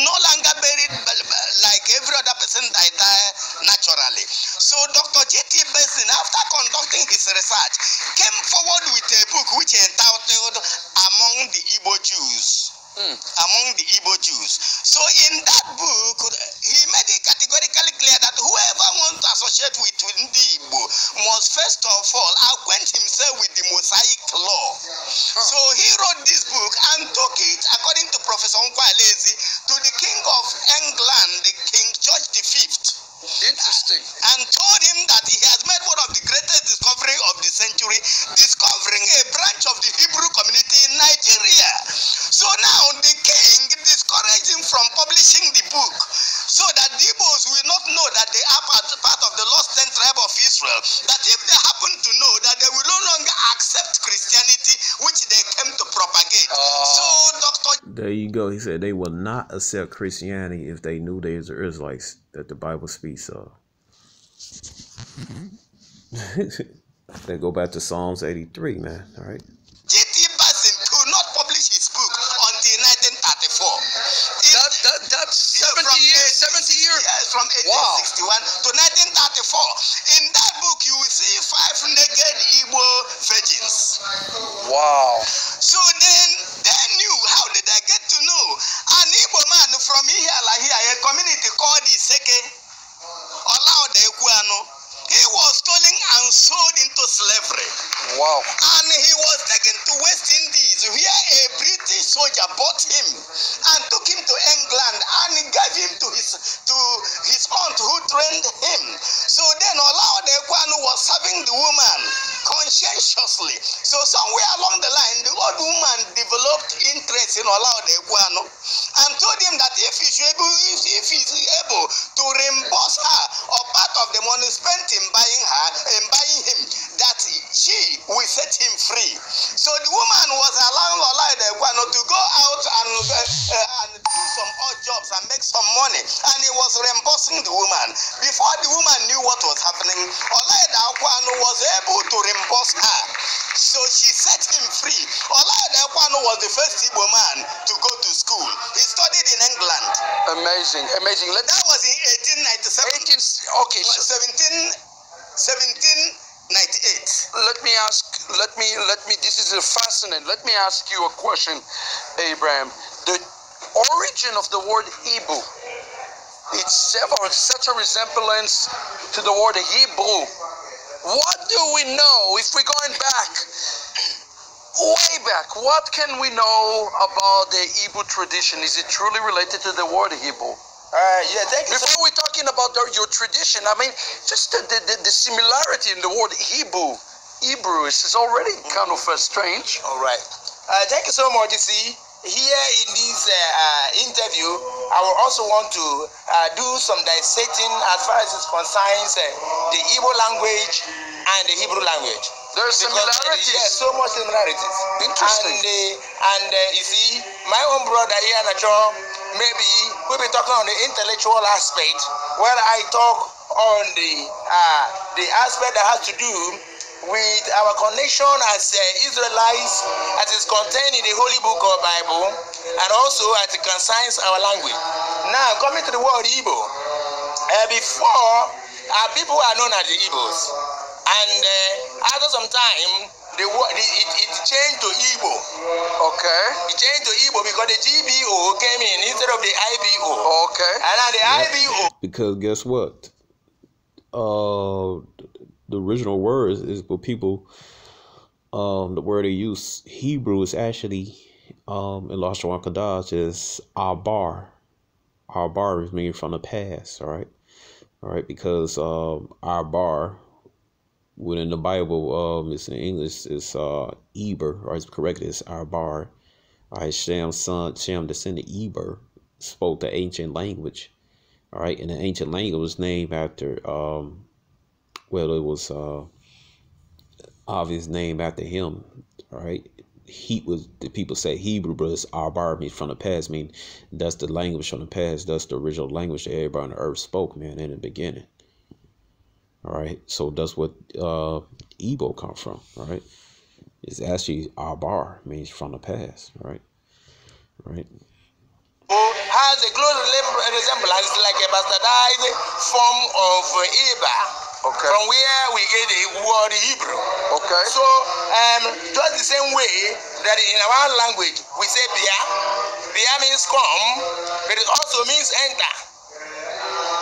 no longer buried like every other person that died naturally. So Dr. J.T. Benson, after conducting his research, came forward with a book which he entitled Among the Igbo Jews. Among the Igbo Jews. So in that book, he made it categorically clear that whoever wants to associate with the Igbo must first of all acquaint himself with the Mosaic law. So he wrote this book and took it, according to Professor Nkwalezi, to the King of England, the King George V. Interesting. And told him that he has made one of the greatest discovery of the century, discovering a branch of the Hebrew community in Nigeria. So now the king discouraged him from publishing the book, so that the Igbos will not know that they are part of the lost 10 tribe of Israel, that if they happen to know that they will no longer accept Christianity, which they came to propagate. So Dr. There you go. He said they will not accept Christianity if they knew they was the Israelites that the Bible speaks of. They go back to Psalms 83, man. All right. J.T. Benson could not publish his book until 1934. That's 70 years. Yes, from 1861 to 1934. In that book, you will see 5 naked Igbo virgins. Wow. So then they knew. How did they get to know? An Igbo man from Ihiala here, a community called Iseke, Olaode Ekwuano, he was stolen and sold into slavery. Wow. And he was taken to West Indies, where a British soldier bought him and took him to England, and he gave him to his aunt who trained him. So then Olaode Ekwuano was serving the woman conscientiously. So somewhere along the line, the old woman developed interest in Olaode Ekwuano and told him that if he's able to reimburse her or part of the money spent in buying him, that she will set him free. So the woman was allowing Olaode Ekwuano to go out and do some odd jobs and make some money, and he was reimbursing the woman. Before the woman knew what was happening, Olaode Ekwuano was able to reimburse her. So she set him free. Olaode Ekwuano was the first Igbo man to go to school. He studied in England. Amazing. That was in 1897. 1798. Let me this is fascinating. Let me ask you a question, Abraham. The origin of the word Hebrew, it's such a resemblance to the word Hebrew. What do we know if we're going back, way back? What can we know about the Hebrew tradition? Is it truly related to the word Hebrew? Yeah, thank you. Before we're talking about your tradition, I mean, just the similarity in the word Hebrew is already kind of strange. All right. Thank you so much. You see, here in this interview, I will also want to do some dissecting as far as it concerns the Igbo language and the Hebrew language. There are similarities. Yes, so much similarities. Interesting. And you see, my own brother here, Nacho, maybe we'll be talking on the intellectual aspect, while I talk on the aspect that has to do with our connection as Israelites, as is contained in the Holy Book of Bible, and also as it concerns our language. Now, coming to the word Igbo, before people are known as the Igbos, and after some time, it changed to Igbo. Okay. It changed to Igbo because the GBO came in instead of the IBO. Okay. And now the IBO. Because guess what? The original word is what people, the word they use, Hebrew, is actually, in Lashon Kodash, is Arbar. Arbar is meaning from the past, all right? Because Arbar, within the Bible, it's in English, it's Eber, or it's correct, it's Arbar. All right, Shem descended Eber, spoke the ancient language. All right, and the ancient language was named after, it was obvious name after him. All right, the people say Hebrew, but it's Arbar, means from the past, mean that's the language from the past. That's the original language that everybody on the earth spoke, man, in the beginning. All right, so that's what Igbo come from. All right, it's actually Arbar, means from the past. All right. has a close resemblance, like a bastardized form of Eba. Okay. From where we get the word Hebrew. Okay. So, just the same way that in our language we say Bia. Bia means come, but it also means enter.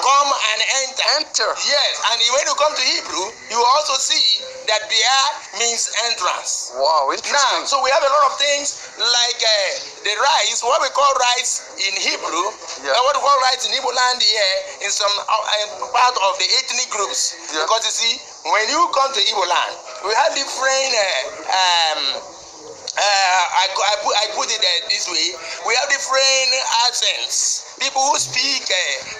Come and enter. Enter. Yes, and when you come to Hebrew, you also see that Bia means entrance. Wow, interesting. Now, so we have a lot of things like the rice, what we call rice in Hebrew, what we call rice in Igbo land here in some part of the ethnic groups. Yeah. Because you see, when you come to Igbo land, we have different, I put it this way, we have different accents. People who speak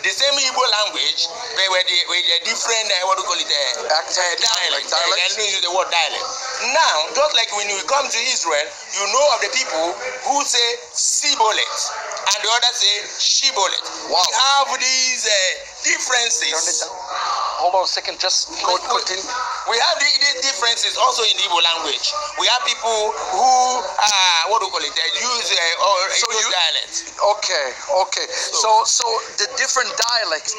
the same Igbo language, but with the different, what do you call it, dialect. I use the word dialect. Now, just like when we come to Israel, you know of the people who say Sibolet, and the others say Shibolet. Wow. We have these differences. Hold on a second, just continue. We have these differences also in the Igbo language. We have people who, what do you call it, use dialects. Okay. So the different dialects.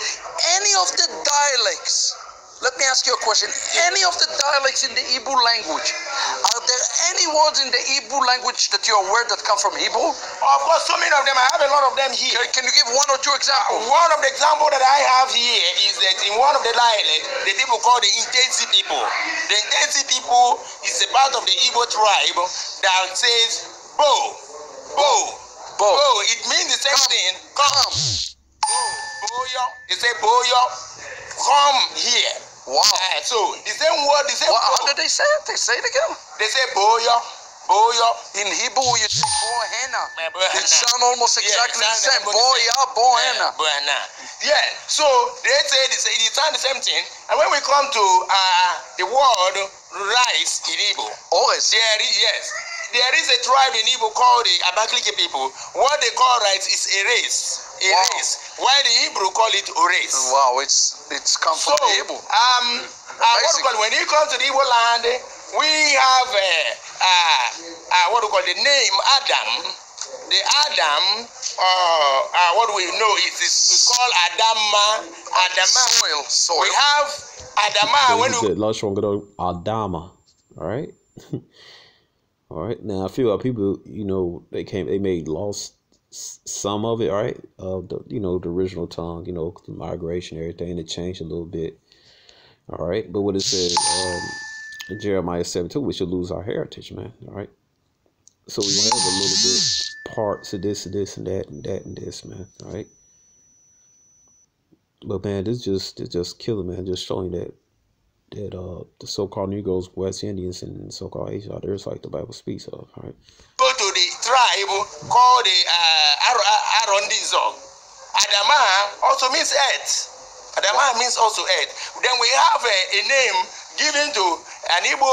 Any of the dialects, let me ask you a question. Any of the dialects in the Hebrew language, are there any words in the Hebrew language that you're aware that come from Hebrew? Of course, so many of them. I have a lot of them here. Can you give one or two examples? One of the examples that I have here is that in one of the dialects, the people call the Intensi people. The Intensi people is a part of the Igbo tribe that says Bo. It means the same thing. Come. Boyo. They say Boyo. Come here. Wow. So the same word, the same. How do they say it? They say it again. They say Boyo. In Hebrew, you say Bohena. It sounds almost exactly the same. Bohena. Yeah. So they say it sounds the same thing. And when we come to the word rice in Igbo, there is a tribe in Igbo called the Abakaliki people. What they call rice is erase. While the Hebrew call it ores. Wow, it's come from the Hebrew. When you come to the Igbo land, we have the name Adam. The Adam, what we know is called Adama. Soil. We have Adama. When you Adama, all right. All right. Now I feel like people, they made lost some of it, all right, of the original tongue, the migration, everything, it changed a little bit, all right. But what it said in Jeremiah 7:2, we should lose our heritage, man, all right. So we have a little bit parts of this and this and that and that and this, man, all right. But man, it's just killing, man, just showing that the so-called Negroes, West Indians, and so-called Asian are there, like the Bible speaks of, all right. Go to the tribe called the Arondizog. Adama also means earth. Adama means also earth. Then we have a name given to an Igbo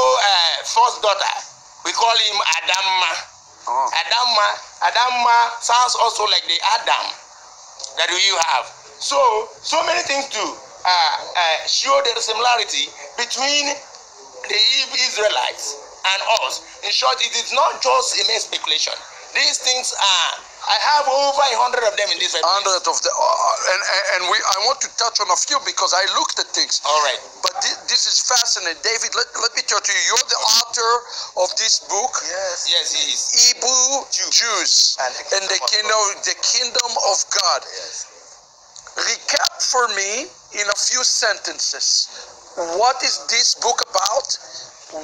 first daughter. We call him Adama. Adama sounds also like the Adam that you have. So many things to show the similarity between the Israelites and us. In short, it is not just a mere speculation. These things are, I have over 100 of them in this. 100 of them, I want to touch on a few because I looked at things. All right. But this is fascinating. David, let me talk to you. You're the author of this book. Yes, he is. Hebrew Jews and the kingdom of God. Yes. Recap for me in a few sentences. What is this book about?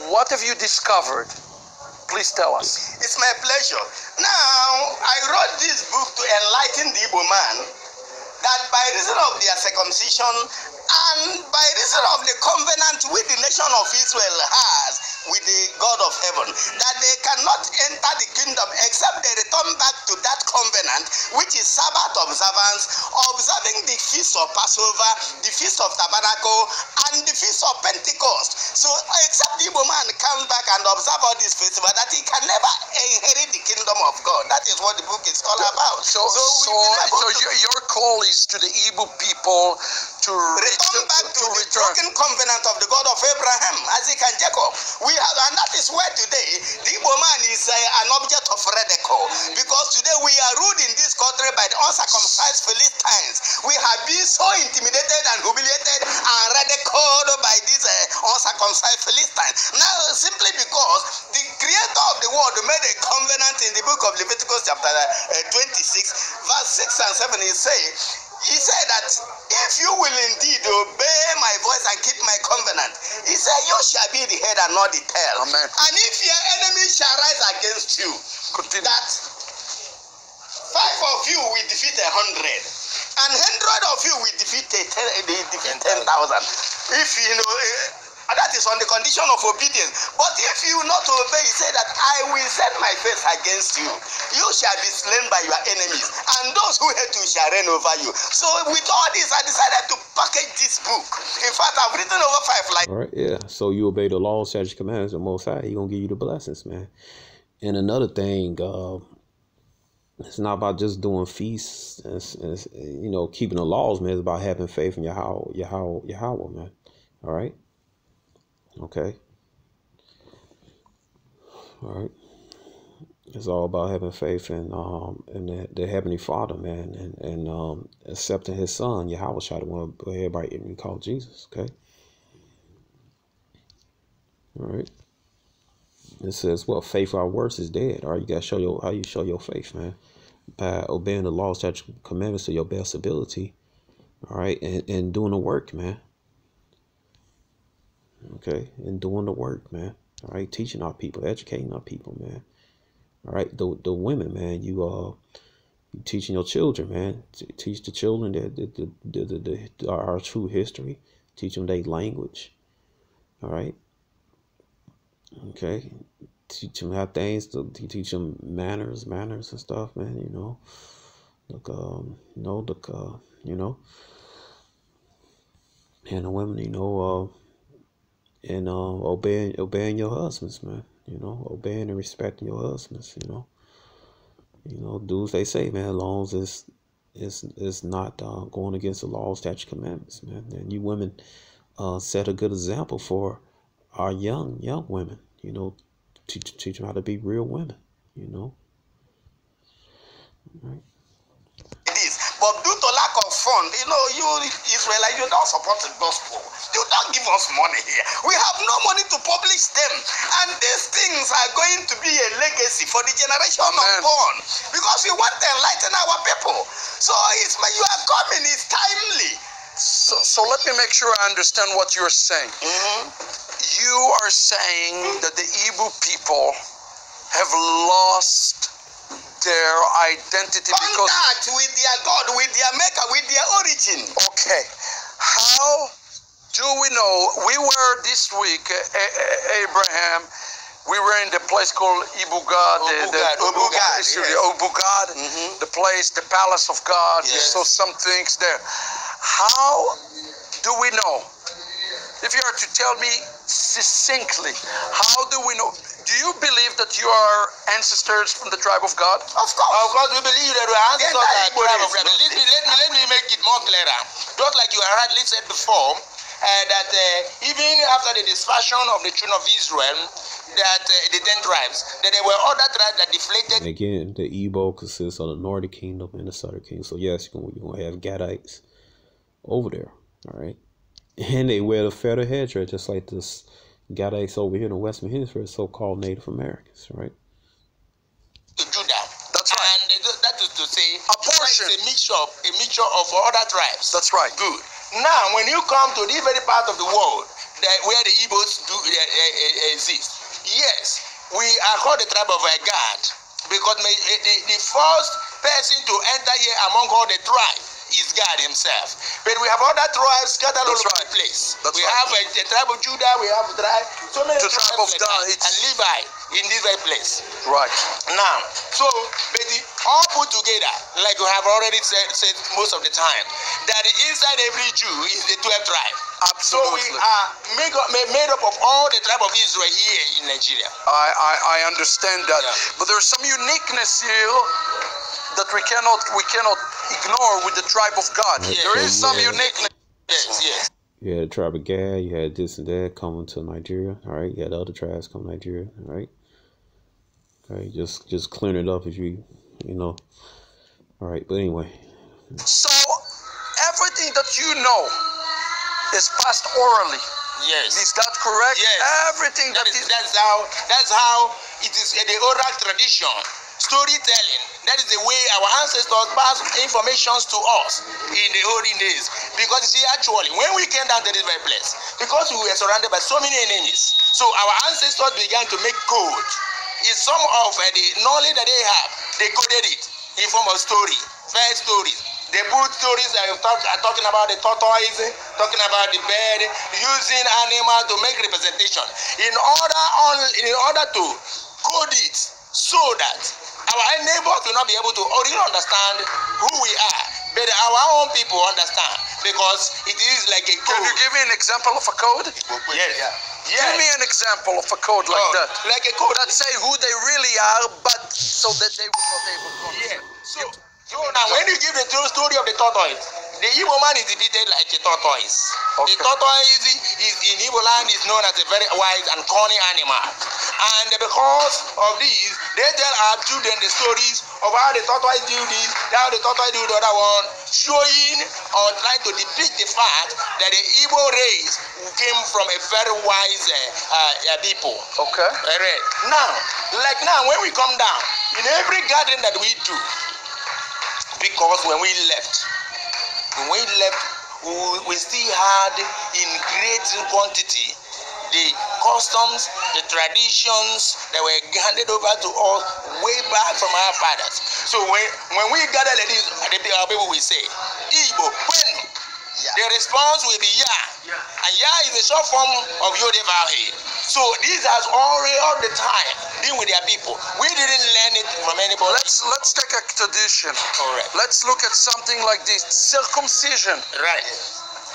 What have you discovered? Please tell us. It's my pleasure. Now, I wrote this book to enlighten the Igbo man that by reason of their circumcision and by reason of the covenant which the nation of Israel has with the God of heaven, that they cannot enter the kingdom except they return back to that covenant, which is Sabbath observance, observing the feast of Passover, the feast of Tabernacle, and the feast of Pentecost. So except the Igbo man comes back and observe all these festivals, that he can never inherit the kingdom of God. That is what the book is all about. So your call is to the Igbo people to return back to the broken covenant of the God of Abraham, Isaac, and Jacob. And that is where today the Igbo man is an object of ridicule, because today we are ruled in this country by the uncircumcised Philistines. We have been so intimidated and humiliated and ridiculed by these uncircumcised Philistines. Now, simply because the creator of the world made a covenant in the book of Leviticus chapter 26, verse 6 and 7, he said that if you will indeed obey my voice and keep my covenant, he said you shall be the head and not the tail. Amen. And if your enemy shall rise against you, Continue. that 5 of you will defeat 100, and 100 of you will defeat 10,000. If you know, that is on the condition of obedience. But if you not obey, he said that I will set my face against you. You shall be slain by your enemies, and those who hate you shall reign over you. So with all this, I decided to package this book. In fact, I've written over 5 like. All right, yeah. So you obey the laws, statutes, commandments of the Most High, He gonna give you the blessings, man. And another thing, it's not about just doing feasts, and you know, keeping the laws, man. It's about having faith in Yahweh, man. All right. Okay. All right. It's all about having faith in the Heavenly Father, man, and accepting His Son, Yahweh, the one everybody even call Jesus. Okay. All right. It says, "Well, faith without works is dead." All right, you gotta show how you show your faith, man, by obeying the laws, statutes, commandments to your best ability. All right, and doing the work, man. Okay, and doing the work, man. All right, teaching our people, educating our people, man. All right, the women, man, you teaching your children, man. Teach the children our true history. Teach them their language. All right. Okay, teach them how things. Teach them manners and stuff, man. You know, and the women, you know, and obeying your husbands, man. You know, obeying and respecting your husbands. You know, do as they say, man. As long as it's not going against the laws, statutes, commandments, man. And you women set a good example for our young women. You know, teach them how to be real women. You know. All right. But due to lack of fund, you know, you Israelites, you don't support the gospel. You don't give us money here. We have no money to publish them. And these things are going to be a legacy for the generation unborn. Because we want to enlighten our people. So you are coming, it's timely. So let me make sure I understand what you're saying. Mm-hmm. You are saying that the Igbo people have lost their identity because contact with their God, with their maker, with their origin. Okay. How do we know? We were this week, Abraham, we were in the place called Ibugad, Obugad, the place, the palace of God. Yes. We saw some things there. How do we know? If you are to tell me succinctly, how do we know? Do you believe that you are ancestors from the tribe of God? Of course, we believe that we are ancestors of the tribe of God. Let me make it more clearer. Just like you rightly said before, that even after the dispersion of the children of Israel, that the 10 tribes, that there were other tribes that deflated. And again, the Igbo consists of the northern kingdom and the southern kingdom. So yes, you're gonna have Gadites over there. All right. And they wear the feather headdress, just like this Gadites over here in the Western Hemisphere, so-called Native Americans, right? To Judah. That's right. And that is to say, a portion, a mixture of other tribes. That's right. Good. Now, when you come to this very part of the world where the Igbos exist, yes, we are called the tribe of Gad because the first person to enter here among all the tribes is God himself. But we have other tribes scattered all over the place. We have the tribe of Judah, we have so many tribes of Dan and Levi in this very place. Right. Now, so but all put together, like we have already said most of the time, that inside every Jew is the 12 tribe. Absolutely. So we are made up of all the tribe of Israel here in Nigeria. I understand that. Yeah. But there's some uniqueness here that we cannot ignore with the tribe of God. Yes. There is some uniqueness. Yes. You had the tribe of Gad, you had this and that coming to Nigeria. All right, you had other tribes come to Nigeria. All right. Okay, just clearing it up if you know. All right, but anyway. So everything that you know is passed orally. Yes. Is that correct? Yes. Everything that's how it is the oral tradition. Storytelling. That is the way our ancestors passed informations to us in the olden days. Because you see, actually, when we came down to this very place, because we were surrounded by so many enemies, so our ancestors began to make code. In some of the knowledge that they have, they coded it in form of story, fair stories. They put stories that are talking about the tortoise, talking about the bird, using animals to make representation in order to code it so that our neighbors will not be able to really understand who we are, but our own people understand, because it is like a code. Can you give me an example of a code? Yes. Yes. Give me an example of a code like that. Like a code that say who they really are, but so that they will not able to understand. So now when you give the true story of the tortoise, the Igbo man is depicted like a tortoise. Okay. The tortoise is in Igbo land is known as a very wise and cunning animal. And because of this, they tell our children the stories of how the tortoise do this, how the tortoise do the other one, showing or trying to depict the fact that the Igbo race came from a very wise people. Okay. Right. Now, when we come down, in every garden that we do, because when we left, we still had in great quantity the customs, the traditions that were handed over to us way back from our fathers. So when we gather like this, our people will say, Igbo, when? Yeah. The response will be Ya. And Ya is a short form of Yodevahe. So this has already all the time been with their people. We didn't learn it from anybody. Let's take a tradition. Correct. Let's look at something like this. Circumcision. Right.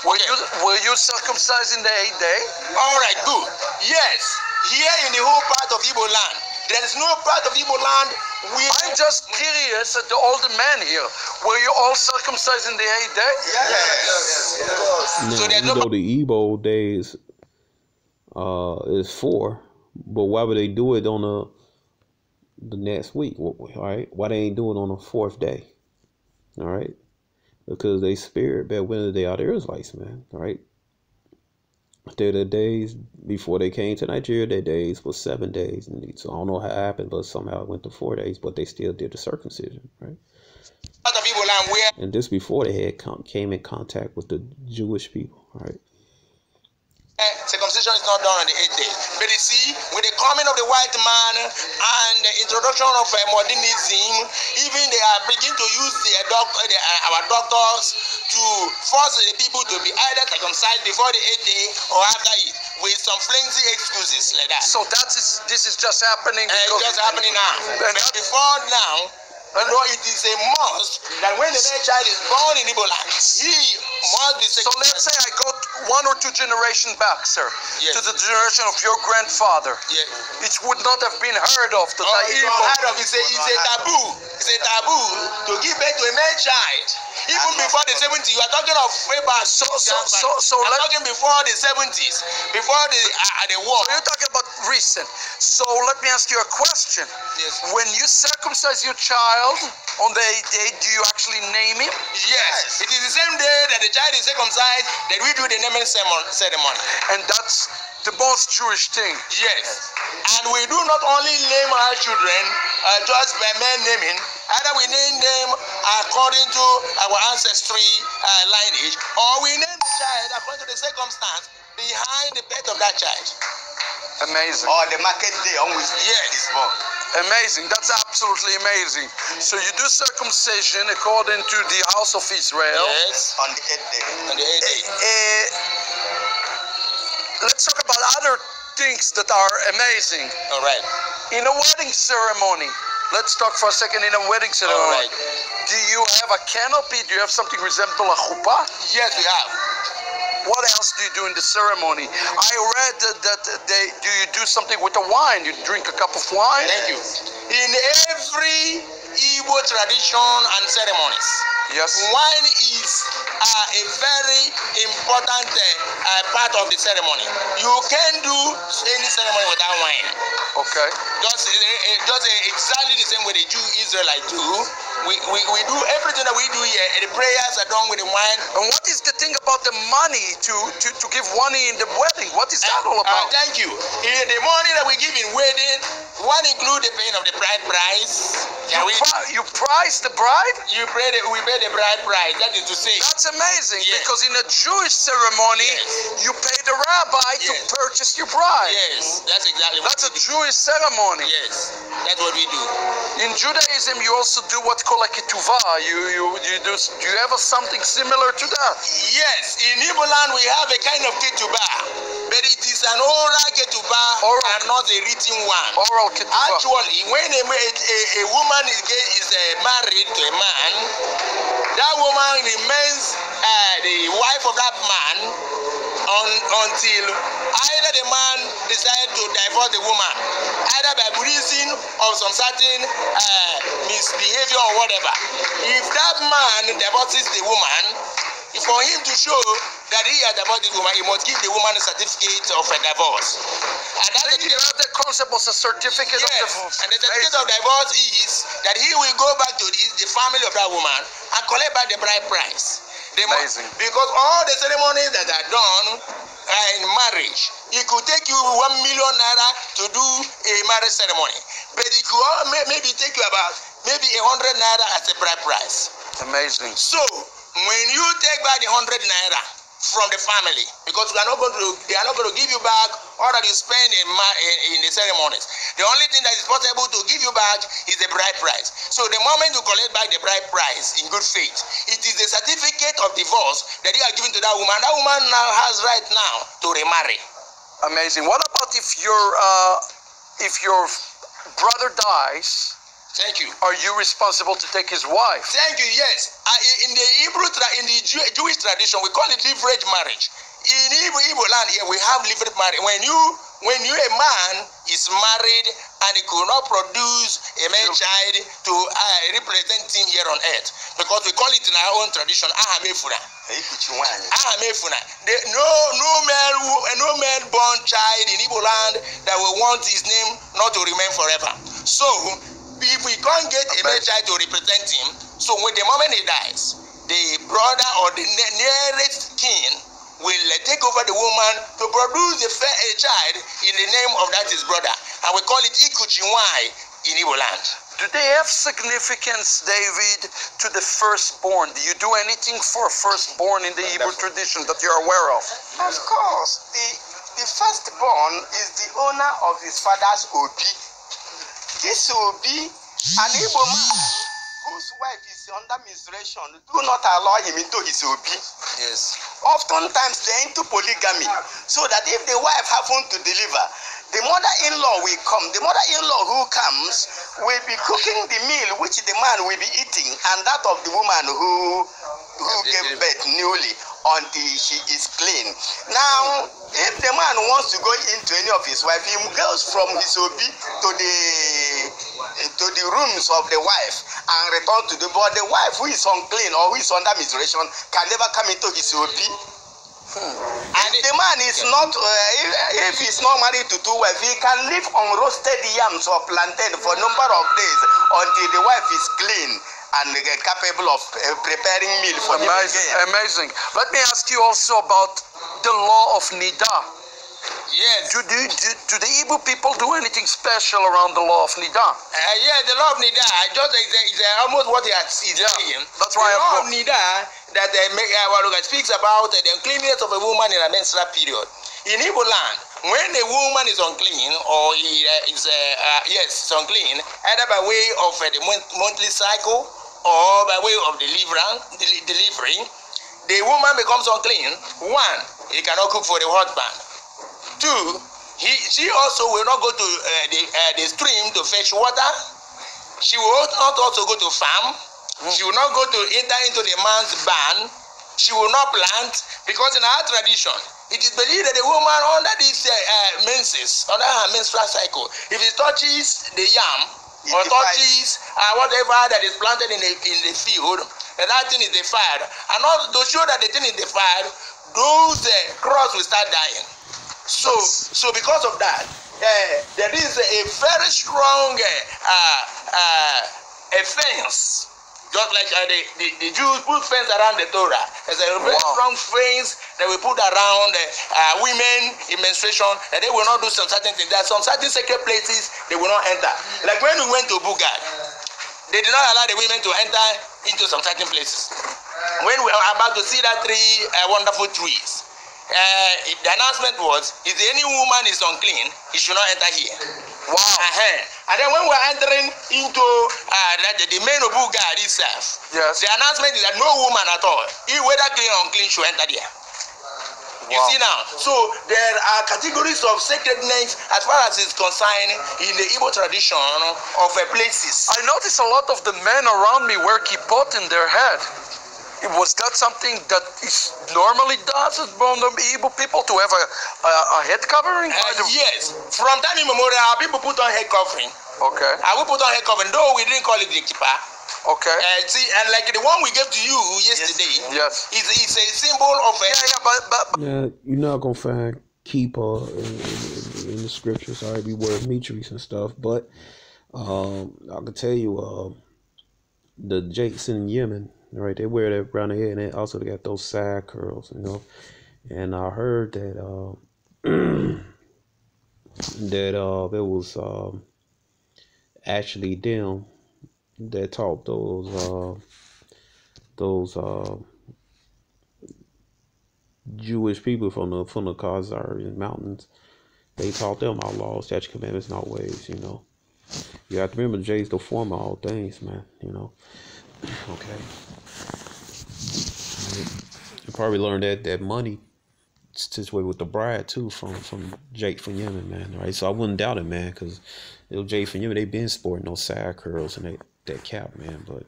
Were you circumcised in the 8th day? All right, good. Yes. Here in the whole part of Igbo land, there is no part of Igbo land where... I'm just curious at the older men here. Were you all circumcised in the 8th day? Yes. Now, So you know the Igbo days is 4, but why would they do it on the next week? All right, why they ain't do it on the 4th day? All right, because they spirit back when they are the Israelites, man. All right, they're the days before they came to Nigeria. Their days was 7 days, so I don't know how it happened, but somehow it went to 4 days. But they still did the circumcision, right? And this before they had came in contact with the Jewish people, right? Circumcision is not done on the 8th day. But you see, with the coming of the white man and the introduction of modernism, even they are beginning to use our doctors to force the people to be either circumcised before the 8th day or after it, with some flimsy excuses like that. So this is just happening. It's just happening now. But before now, it is a must that when the next child is born in Igbo land, he must be circumcised. So let's say I go 1 or 2 generations back, sir, yes, to the generation of your grandfather. Yes. It would not have been heard of. It's unheard of. It's a taboo. It's a taboo to give birth to a male child. Even before the 70s, you are talking of way back. I'm talking before the 70s, before the war. So you're talking about recent. So let me ask you a question. Yes. When you circumcise your child on the 8th day, do you actually name him? Yes. It is the same day that the child is circumcised that we do the naming ceremony. And that's the most Jewish thing. Yes. And we do not only name our children just by mere naming, either we name them according to our ancestry lineage, or we name the child according to the circumstance behind the birth of that child. Amazing. Or the market day on which is born. Amazing. That's absolutely amazing. So you do circumcision according to the house of Israel. Yes. On the 8th day. On the 8th day. Let's talk about other things that are amazing. All right. In a wedding ceremony, let's talk for a second in a wedding ceremony. All right. Do you have a canopy? Do you have something resembling a chuppah? Yes, we have. What else do you do in the ceremony? I read that do you do something with the wine? You drink a cup of wine? Thank you. In every Igbo tradition and ceremonies, Yes. Wine is a very important part of the ceremony. You can't do any ceremony without wine. Okay. Just exactly the same way the Jew Israelites do. We do everything that we do here, and the prayers are done with the wine. And what is the thing about the money to give money in the wedding? What is that all about? Thank you. In the money that we give in wedding, one include the paying of the bride price. You price the bride? We pay the bride price. That is to say. That's amazing, yes. Because in a Jewish ceremony, yes. you pay the rabbi yes. to purchase your bride. Yes, that's exactly. That's a Jewish ceremony. Yes, that's what we do. In Judaism, you also do what's called a ketuvah. Do you have something similar to that? Yes, in Igbo land we have a kind of ketubah, but it is an oral ketubah and not a written one. Oral ketubah. Actually, when a woman is married to a man, that woman remains the wife of that man until either the man decides to divorce the woman, either by reason of some certain misbehavior or whatever. If that man divorces the woman, for him to show that he has divorced the woman, he must give the woman a certificate of a divorce. And that you have the concept of a certificate of divorce. And the certificate of divorce is that he will go back to the family of that woman and collect back the bride price. Amazing. Because all the ceremonies that are done in marriage, it could take you 1 million naira to do a marriage ceremony, but it could maybe take you about maybe 100 naira as a bride price. Amazing. So when you take back the 100 naira from the family, because they are not going to give you back all that you spend in the ceremonies. The only thing that is possible to give you back is the bride price. So the moment you collect back the bride price in good faith, it is the certificate of divorce that you are giving to that woman. That woman now has right now to remarry. Amazing. What about if your brother dies? Thank you. Are you responsible to take his wife? Thank you. Yes. In the Jewish tradition, we call it leverage marriage. In Igbo land here, we have leverage marriage. When a man is married and he could not produce a male child to represent him here on earth, because we call it in our own tradition, ahamefuna. Ahamefuna. No man born child in Igbo land that will want his name not to remain forever. So if we can't get a male child to represent him, so when the moment he dies, the brother or the nearest kin will take over the woman to produce a child in the name of that his brother, and we call it Ikuchiwai in Igbo land. Do they have significance, David, to the firstborn? Do you do anything for a firstborn in the Hebrew tradition that you're aware of? Of course, the firstborn is the owner of his father's obi. This obi, an Igbo man whose wife is under menstruation, do not allow him into his obi. Yes. Oftentimes they're into polygamy, so that if the wife happens to deliver, the mother-in-law will come. The mother-in-law who comes will be cooking the meal which the man will be eating, and that of the woman who gave birth newly, until she is clean. Now, if the man wants to go into any of his wife, he goes from his obi to the rooms of the wife and return to the, but the wife who is unclean or who is under menstruation can never come into his obi. And if the man is not, if he's not married to two wives, he can live on roasted yams or plantain for a number of days until the wife is clean and capable of preparing meal for him again. Amazing. Let me ask you also about the law of Nida. Yes. Do the Igbo people do anything special around the law of Nida? Yeah, the law of Nida, just is almost what he has saying. That's why the law of Nida that speaks about the uncleanness of a woman in a menstrual period. In Igbo land, when a woman is unclean or is unclean, either by way of the monthly cycle or by way of delivery, the woman becomes unclean. One, he cannot cook for the husband. Two, she also will not go to the stream to fetch water. She will not also go to farm. She will not go to enter into the man's barn. She will not plant, because in our tradition, it is believed that the woman under this menses, under her menstrual cycle, if it touches the yam or touches whatever that is planted in the field, that thing is defiled, and also to show that the thing is defiled, those crops will start dying. So because of that, there is a very strong fence. Just like the Jews put fence around the Torah. There's a very strong fence that we put around women in menstruation, that they will not do some certain things. There are some certain sacred places they will not enter. Like when we went to Bugad, they did not allow the women to enter into some certain places. When we were about to see that three wonderful trees, the announcement was, if any woman is unclean, he should not enter here. And then when we are entering into the main Obu God itself, the announcement is that no woman at all, whether clean or unclean, should enter there. You see now, so there are categories of sacredness as far as it's concerned in the Igbo tradition of places. I notice a lot of the men around me wear kippot in their head. Was that something that is normally does among the Igbo people, to have a head covering? Yes, from time immemorial, our people put on head covering. Okay. We put on head covering, though we didn't call it the kippah. Okay. See, and like the one we gave to you yesterday, yes, it's a symbol of but yeah, you're not gonna find keeper in the scriptures. All right, we wear mitres and stuff, but I can tell you, the Jakes in Yemen, right? They wear that around their head, and they got those side curls, you know. And I heard that that it was actually them that taught those Jewish people from the Khazarian mountains. They taught them our laws, statutes, commandments, and our ways. You know, you have to remember, Jay's the former of all things, man. You know, okay. You probably learned that money situated with the bride too from Jake from Yemen, man. Right, so I wouldn't doubt it, man, because Jake from Yemen, they been sporting those side curls and that cap, man. But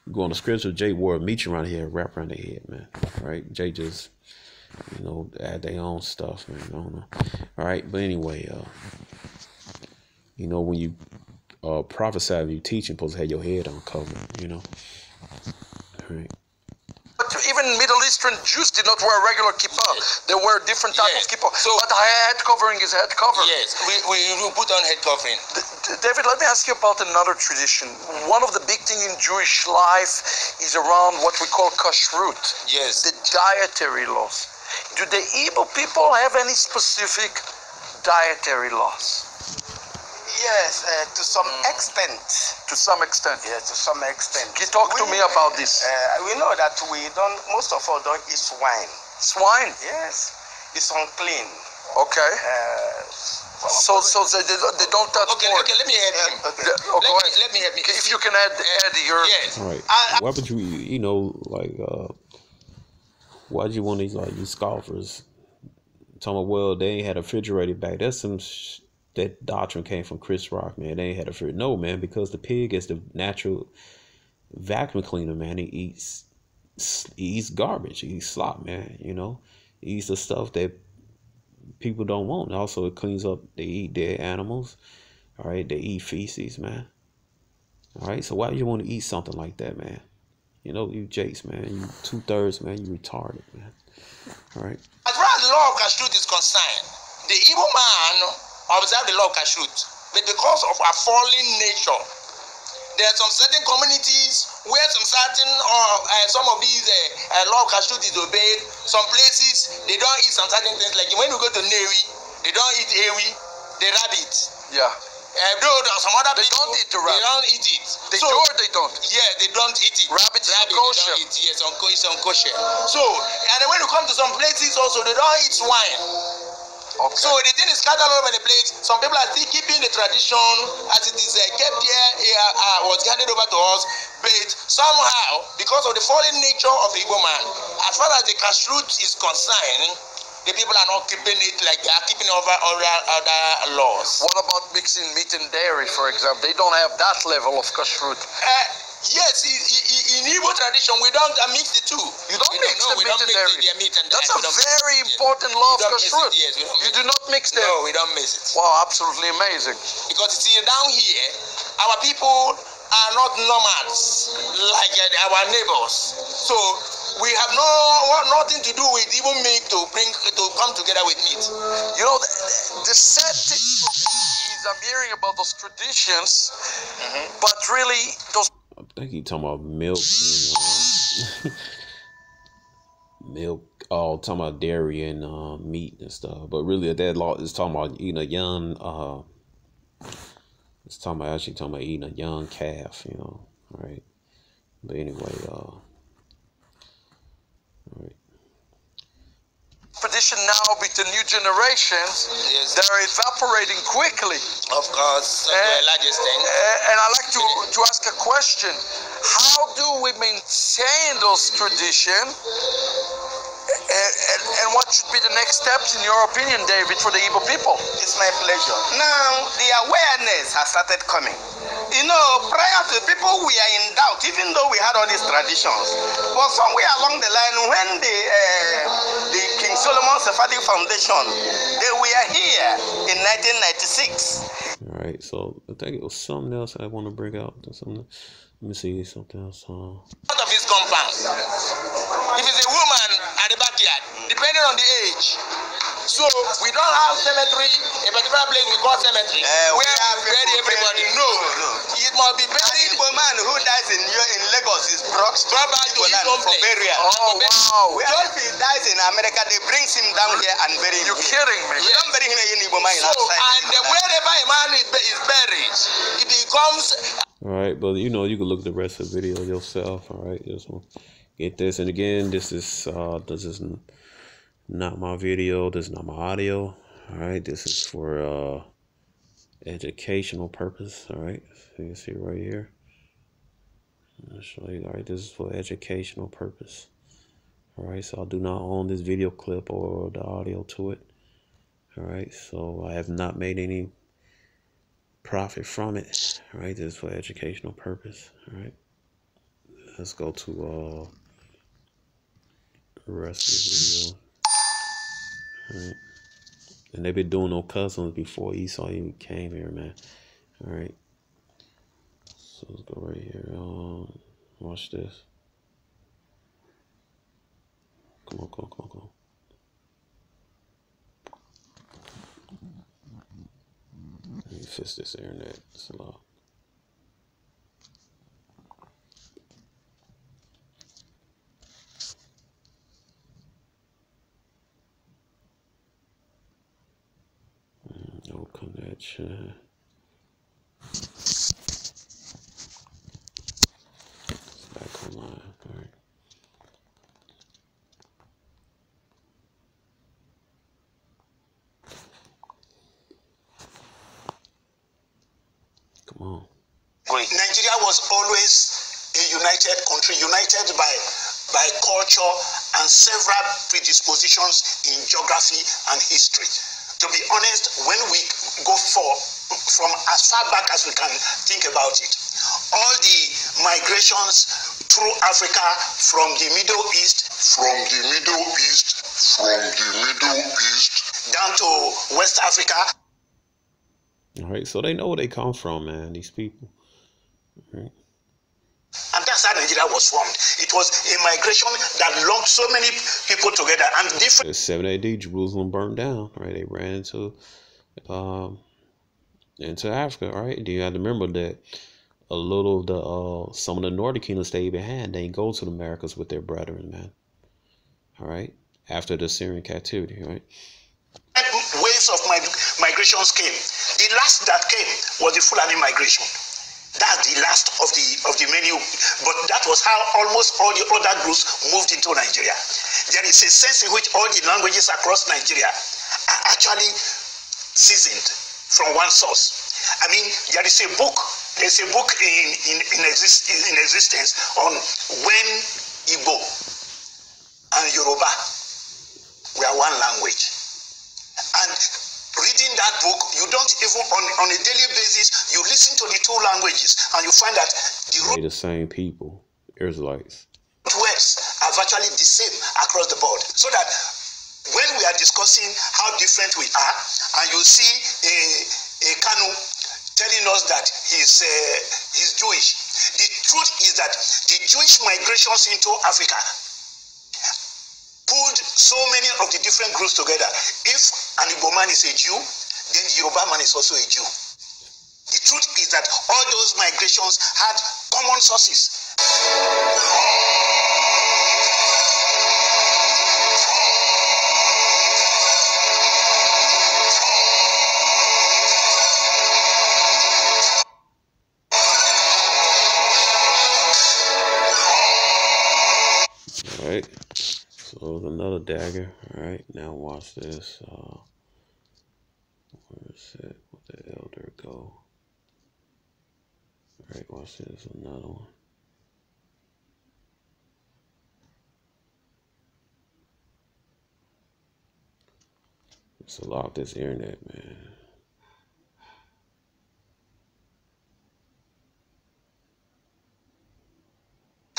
you go on the scripture, Jake wore a mitre around here, wrap around their head, man. Right, Jake just, you know, add their own stuff, man. I don't know. All right, but anyway, you know, when you prophesy, when you teaching, supposed to have your head uncovered, you know. All right. But even Middle Eastern Jews did not wear regular kippah. They wear different type of kippah. So, but head covering is head cover. Yes, we put on head covering. David, let me ask you about another tradition. One of the big things in Jewish life is around what we call kashrut. Yes. The dietary laws. Do the Igbo people have any specific dietary laws? Yes, to some extent. To some extent. Yes, to some extent. Can you talk to me about this? We know that most of us don't eat swine. Swine? Yes, it's unclean. Okay. So they don't touch pork. Okay, let me help him. Let me help him. If you can add your... Yes. Right. Why would you know, like, why do you want these scoffers talking about, well, they ain't had a refrigerator back? That's some that doctrine came from Chris Rock, man. They ain't had a refrigerator. No, man, because the pig is the natural vacuum cleaner, man. He eats garbage. He eats slop, man. You know, he eats the stuff that people don't want. Also, it cleans up. They eat dead animals. All right, they eat feces, man. All right, so why do you want to eat something like that, man? You know, you Jakes, man. You 2/3, man. You retarded, man. All right. As far as the law of kashrut is concerned, the evil man observe the law of kashrut, but because of our fallen nature, there are some certain communities where some of these law of kashrut is obeyed. Some places they don't eat some certain things. Like when you go to Newi, they don't eat ewi, the rabbit. Yeah. Though some other they people, don't eat the rabbit. They don't eat it. They do or they don't? Yeah, they don't eat it. Rabbit is kosher. Yes, it's unkosher. So, and then when you come to some places also, they don't eat swine. Okay. So the thing is scattered all over the place. Some people are still keeping the tradition as it is kept here, was handed over to us. But somehow, because of the fallen nature of the Igbo man, as far as the kashrut is concerned, the people are not keeping it like they are keeping over other laws. What about mixing meat and dairy, for example? They don't have that level of kashrut. Yes, in Igbo tradition, we don't mix the two. You don't mix the meat and dairy. That's a very important law of kashrut. Yes, you do not mix them. No, we don't mix it. Wow, absolutely amazing. Because you see, down here, our people are not nomads like our neighbors. So we have nothing to do with even meat to come together with meat. You know, the sad thing for me is I'm hearing about those traditions, but really those. I think he talking about milk and milk. Oh, talking about dairy and meat and stuff. But really, that law is talking about eating a young. It's actually talking about eating a young calf. You know, right? But anyway, right. Tradition now with the new generations, they're evaporating quickly. Of course, to a large extent. And I'd like to ask a question. How do we maintain those traditions? And what should be the next steps, in your opinion, David, for the Igbo people? It's my pleasure. Now, the awareness has started coming. You know, prior to people, we are in doubt, even though we had all these traditions. But somewhere along the line, when the King Solomon Sephardic Foundation, they were here in 1996. All right, so I think it was something else I want to bring out. Something. Let me see something else. Out of his compound. If it's a woman at the backyard, depending on the age. So we don't have cemetery, a particular place we call cemetery, where we bury everybody. No, it must be buried. A man who dies in Lagos is brought back to his own for burial. Oh wow! If he dies in America, they bring him down here and bury him. You're kidding me? We don't bury him in Igbo man outside. And wherever a man is buried, it becomes. All right, but you know, you can look at the rest of the video yourself. All right, just want to get this. And again, this is not my video. This is not my audio. All right, this is for educational purpose. All right, so you can see right here. I'll show you. All right, this is for educational purpose. All right, so I do not own this video clip or the audio to it. All right, so I have not made any profit from it. All right, this is for educational purpose. All right, let's go to the rest of the video. All right, and they've been doing no customs before Esau even came here, man. All right, so let's go right here. Watch this. Come on. Let me fix this internet. It's a lot. No connection. It's back online. All right. Come on. Nigeria was always a united country, united by culture and several predispositions in geography and history. To be honest, when we go from as far back as we can think about it, all the migrations through Africa from the Middle East, down to West Africa. All right, so they know where they come from, man, these people. All right. And that's how Nigeria was formed. It was a migration that lumped so many people together and different. In 7 AD, Jerusalem burned down. Right, they ran into Africa. Right, do you have to remember that a little of the some of the northern kingdoms stayed behind. They didn't go to the Americas with their brethren, man. All right, after the Syrian captivity, right. Waves of migrations came. The last that came was the Fulani migration. That's the last of the many, but that was how almost all the other groups moved into Nigeria. There is a sense in which all the languages across Nigeria are actually seasoned from one source. I mean, there is a book. There's a book in existence on when Igbo and Yoruba were one language. And reading that book, you don't even on a daily basis, you listen to the two languages and you find that the same people, Israelites. Words are virtually the same across the board. So that when we are discussing how different we are, and you see a Kanu telling us that he's Jewish, The truth is that the Jewish migrations into Africa pulled so many of the different groups together. If an Igbo man is a Jew, then the Yoruba man is also a Jew. The truth is that all those migrations had common sources. Alright, so another dagger. Alright, now watch this. Where is it? Where the elder go? Alright, watch this. Another one. It's a lot of this internet, man.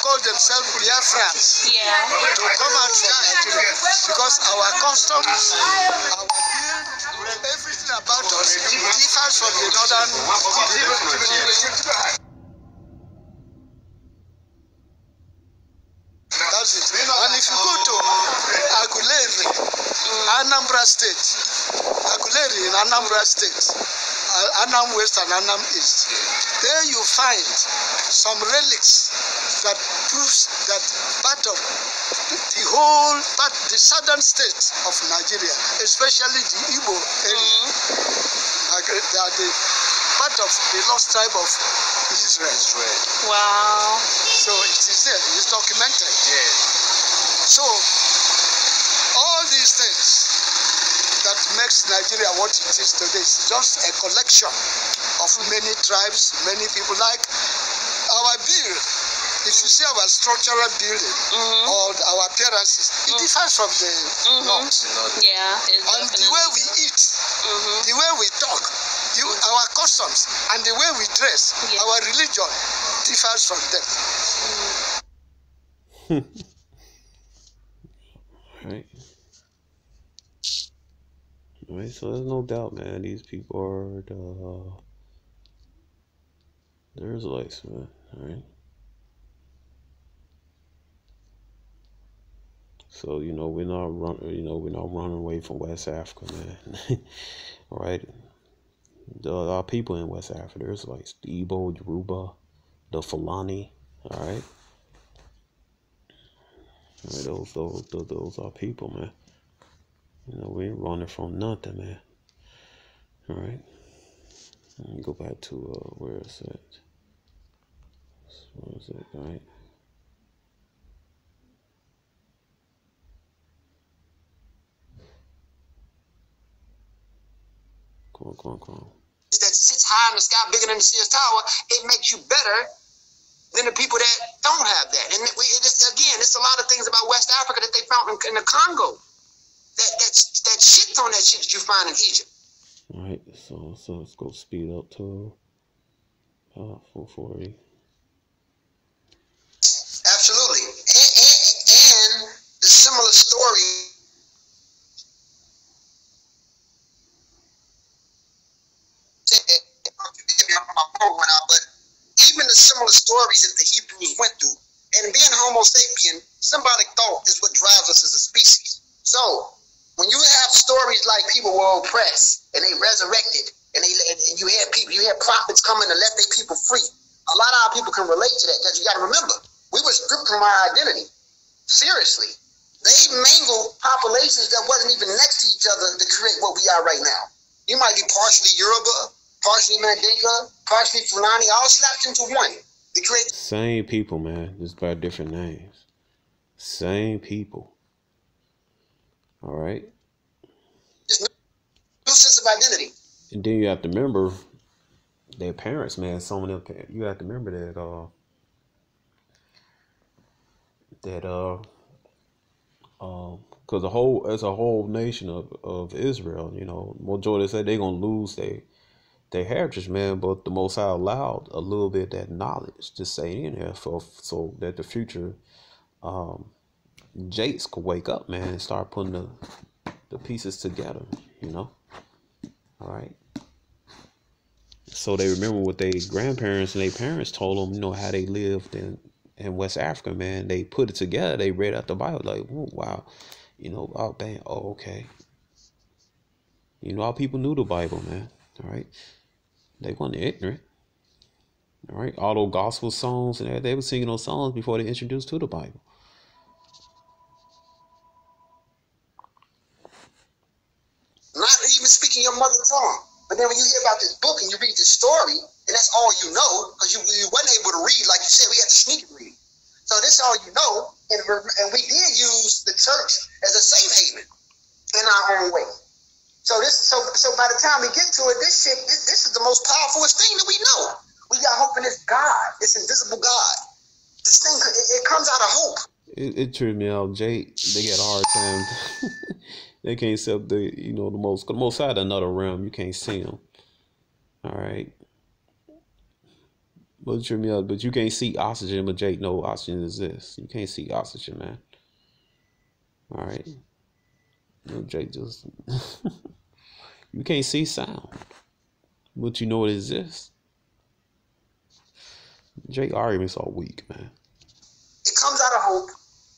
Call themselves Biafrans. Yeah. To come out from Nigeria because our customs, our beard, everything about us differs from the northern. That's it. And if you go to Aguleri, Anambra State, Aguleri in Anambra State, Anam West and Anam East, there you find some relics that proves that part of the whole part, the southern states of Nigeria, especially the Igbo area, they are the part of the lost tribe of Israel. Wow. So it is there, it's documented. Yes. So all these things that makes Nigeria what it is today is just a collection of many tribes, many people. Like our build, if you see our structural building or our appearances, it differs from the north. Yeah. And the way we eat, the way we talk, our customs, and the way we dress, our religion differs from them. Alright, so there's no doubt, man. These people are the Israelites, man. Alright. So we're not running away from West Africa, man. Alright. There are people in West Africa. The Israelites, the Igbo, Yoruba, the Fulani. Alright. Those are people, man. We ain't running from nothing, man. Alright. Let me go back to where is it? Where is it? Alright. Come on. That sits high in the sky, bigger than the Sears Tower, it makes you better than the people that don't have that. And it's a lot of things about West Africa that they found in the Congo. That shit on that shit that you find in Egypt. All right, so let's go speed up to 440. Absolutely, and the similar story. But even the similar stories that the Hebrews went through, and being Homo sapien, symbolic thought is what drives us as a species. So when you have stories like people were oppressed and they resurrected, and you had prophets coming to let their people free, a lot of our people can relate to that, because you got to remember, we were stripped from our identity. Seriously, they mangled populations that wasn't even next to each other to create what we are right now. You might be partially Yoruba, partially Mandinka, partially Fulani, all slapped into one. They create Same people, man, just by different names. Same people. All right. this new sense of identity. And then you have to remember their parents, man. Some of them, you have to remember that because as a whole nation of Israel, majority said they're gonna lose their heritage, man. But the Most High allowed a little bit of that knowledge to stay in there so that the future Jakes could wake up, man, and start putting the pieces together. All right. So they remember what their grandparents and their parents told them, you know, how they lived in West Africa, man. They put it together. They read out the Bible like, oh, wow, you know, oh, bang, oh, okay. You know, all people knew the Bible, man. All right. They weren't ignorant. All right. All those gospel songs and that, they were singing those songs before they introduced to the Bible. Not even speaking your mother tongue. But then when you hear about this book and you read this story, and that's all you know, because you wasn't able to read, like you said, we had to sneak read. So this is all you know, and we did use the church as a safe haven in our own way. So by the time we get to it, this is the most powerfulest thing that we know. We got hope in this God, this invisible God. This thing, it comes out of hope. It tripped me out. Jake, they got a hard time. They can't accept the most side of another realm. You can't see them. All right. But it tripped me out. But you can't see oxygen. But Jake, no, oxygen exists. You can't see oxygen, man. All right. No, Jake just you can't see sound, but you know it exists. Jake arguments are weak, man. It comes out of hope.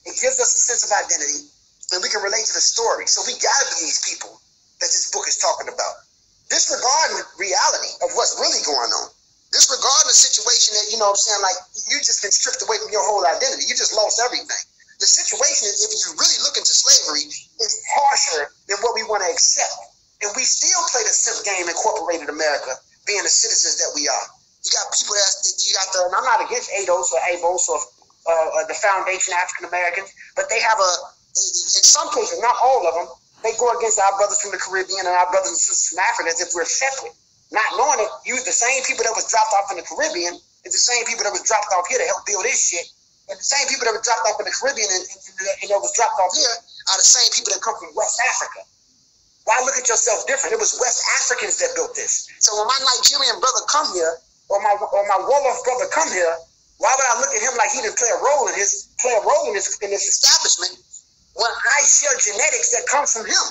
It gives us a sense of identity, and we can relate to the story. So we gotta be these people that this book is talking about. Disregarding reality of what's really going on. Disregarding the situation that, you know what I'm saying, like you just been stripped away from your whole identity. You just lost everything. The situation, if you really look into slavery, is harsher than what we want to accept. And we still play the simp game in corporated America, being the citizens that we are. You got people and I'm not against ADOS or ABOS or the Foundation of African Americans, but they have in some cases, not all of them, they go against our brothers from the Caribbean and our brothers and sisters from Africa as if we're separate. Not knowing it, the same people that was dropped off in the Caribbean is the same people that was dropped off here to help build this shit. And the same people that were dropped off in the Caribbean and that was dropped off here are the same people that come from West Africa. Why look at yourself different? It was West Africans that built this. So when my Nigerian brother come here, or my Wolof brother come here, why would I look at him like he didn't play a role in this establishment when I share genetics that come from him?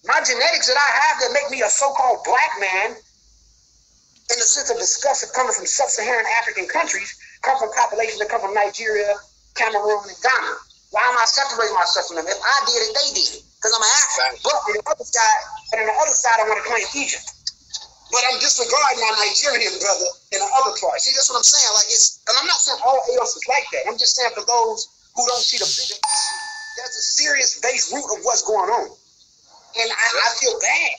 My genetics that I have that make me a so-called black man, in the sense of disgust coming from sub-Saharan African countries, come from populations that come from Nigeria, Cameroon, and Ghana. Why am I separating myself from them? If I did it, they did it. Because I'm an African. But on the other side, I want to claim Egypt. But I'm disregarding my Nigerian brother in the other part. See, that's what I'm saying. And I'm not saying all AOS is like that. I'm just saying for those who don't see the bigger issue, there's a serious base root of what's going on. And I feel bad.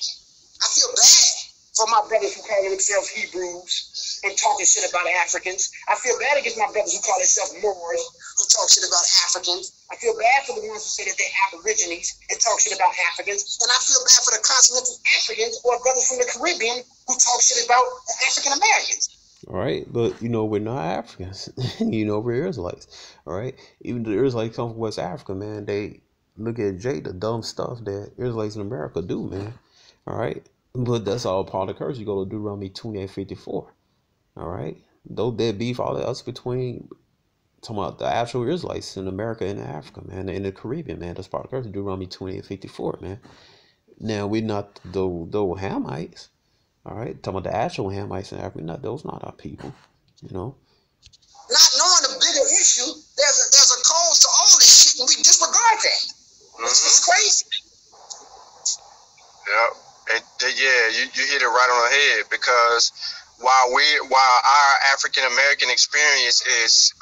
I feel bad for my brothers who call themselves Hebrews and talking shit about Africans. I feel bad against my brothers who call themselves Moors who talk shit about Africans. I feel bad for the ones who say that they're Aborigines and talk shit about Africans. And I feel bad for the continental Africans or brothers from the Caribbean who talk shit about African Americans. All right, but we're not Africans. We're Israelites. All right, even the Israelites come from West Africa, man. They look at the dumb stuff that Israelites in America do, man. All right. But that's all part of the curse. You go to Deuteronomy 28:54. All right. Though there beef all the us between talking about the actual Israelites in America and Africa, man, in the Caribbean, man. That's part of the curse. Deuteronomy 28:54, man. Now we're not the Hamites. All right. Talking about the actual Hamites in Africa, those not our people. Not knowing the bigger issue, there's a cause to all this shit, and we disregard that. It's crazy. Yeah. You hit it right on the head, because while our African American experience is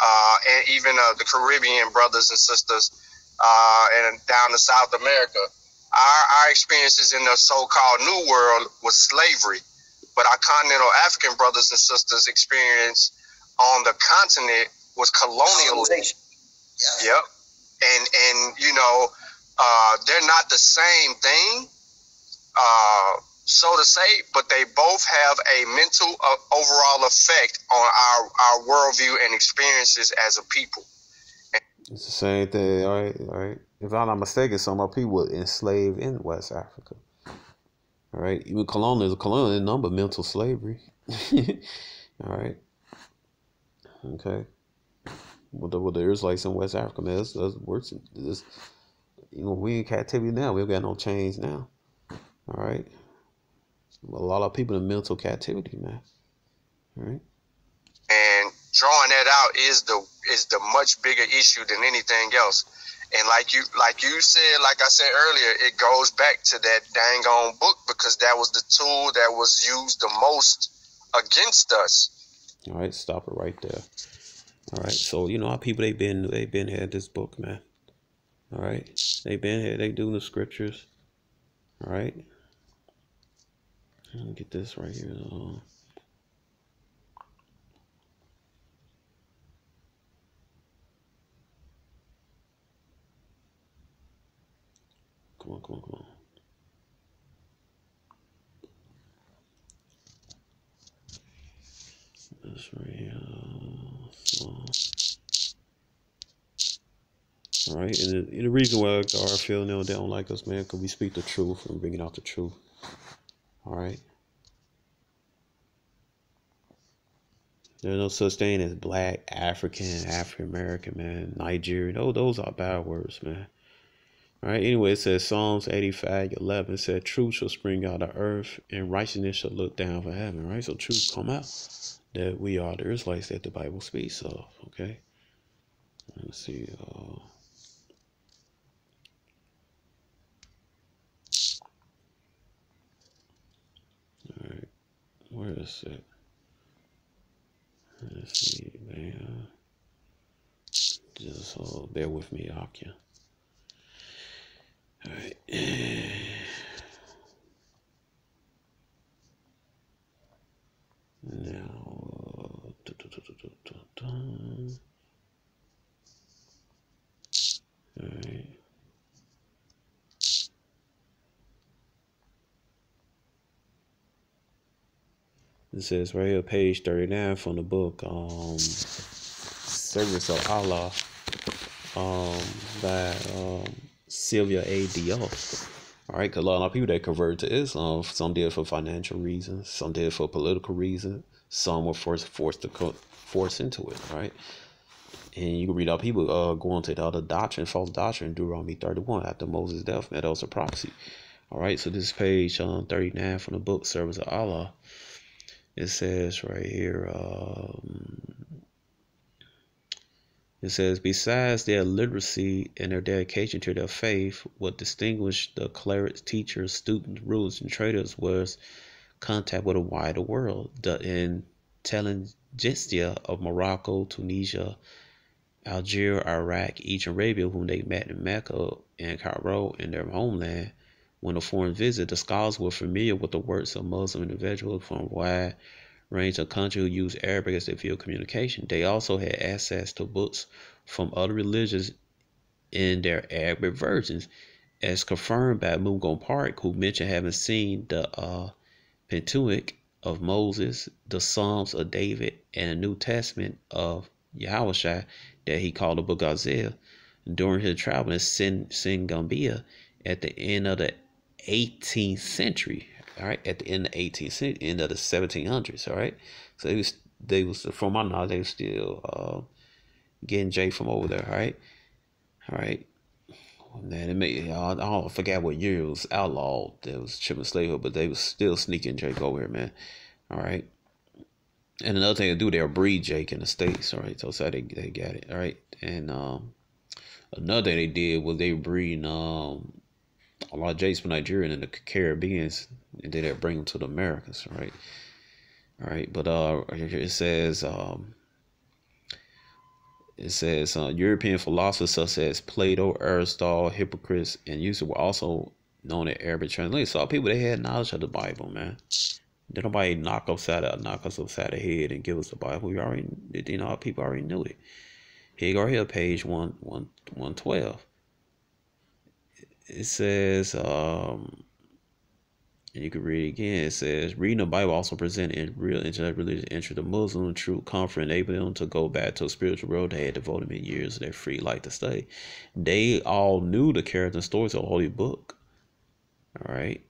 and even the Caribbean brothers and sisters and down to South America, our experiences in the so-called New World was slavery, but our continental African brothers and sisters experience on the continent was colonialism. Yeah. Yep. And they're not the same thing. So to say, but they both have a mental overall effect on our worldview and experiences as a people. It's the same thing, all right. If I'm not mistaken, some of our people were enslaved in West Africa. All right, even colonialism, number mental slavery. All right, okay. With the Israelites in West Africa, man, that's worse. We in captivity now. We don't got no chains now. All right. A lot of people in mental captivity, man. Right. And drawing that out is the much bigger issue than anything else. And like you said, like I said earlier, it goes back to that dang on book, because that was the tool that was used the most against us. All right, stop it right there. All right, so you know how people they've been had this book, man. All right, they've been here. They do the scriptures. All right, let me get this right here. Come on. This right here. All right, and the reason why Garfield they don't like us, man, because we speak the truth and bringing out the truth. All right. There's no such thing as black, African, African American, man, Nigerian. Those are bad words, man. All right. Anyway, it says Psalms 85:11 said, "Truth shall spring out of earth, and righteousness shall look down from heaven." Right. So truth come out that we are the Israelites that the Bible speaks of. Okay. Let's see. All right. Where is it? Let's see, man. Just bear with me, Akia. All right. Now, all right. It says right here, page 39 from the book, Service of Allah, by Sylvia A. Diop. All right, because a lot of people that converted to Islam, some did for financial reasons, some did for political reasons, some were forced into it, right? And you can read out people going to the other doctrine, false doctrine, Deuteronomy 31, after Moses' death, that was a proxy. All right, so this is page 39 from the book, Service of Allah. It says right here, it says, besides their literacy and their dedication to their faith, what distinguished the clerics, teachers, students, rulers, and traders was contact with a wider world. The intelligentsia of Morocco, Tunisia, Algeria, Iraq, Egypt, Arabia, whom they met in Mecca and Cairo in their homeland. When a foreign visit, the scholars were familiar with the works of Muslim individuals from a wide range of countries who used Arabic as their field of communication. They also had access to books from other religions in their Arabic versions, as confirmed by Mungo Park, who mentioned having seen the Pentateuch of Moses, the Psalms of David, and the New Testament of Yahushua that he called the Book of Isaiah during his travel in Singambia at the end of the 18th century. All right, at the end of the 18th century, end of the 1700s. All right, so they was from my knowledge, they was still getting J from over there. All right. Man, it made I forgot what year it was outlawed. There was chipping slavehood, but they was still sneaking Jake over here, man. All right. And another thing to do, they'll breed Jake in the States. All right, so they got it. All right, and another thing they did was they breeding a lot of Jakes from Nigeria and the Caribbeans, and then they bring them to the Americas. All right, but it says European philosophers such as Plato, Aristotle, Hippocrates, and Eusebius were also known as Arabic translators. So people, they had knowledge of the Bible, man. Did nobody knock us upside the head and give us the Bible? We already, people already knew it. Here you go, here, page 112. It says, and you can read it again. It says, reading the Bible also presented real intellect, religious interest of Muslim, true comfort, enabling them to go back to a spiritual world they had devoted many years of their free life to study. They all knew the character and stories of the Holy Book. All right.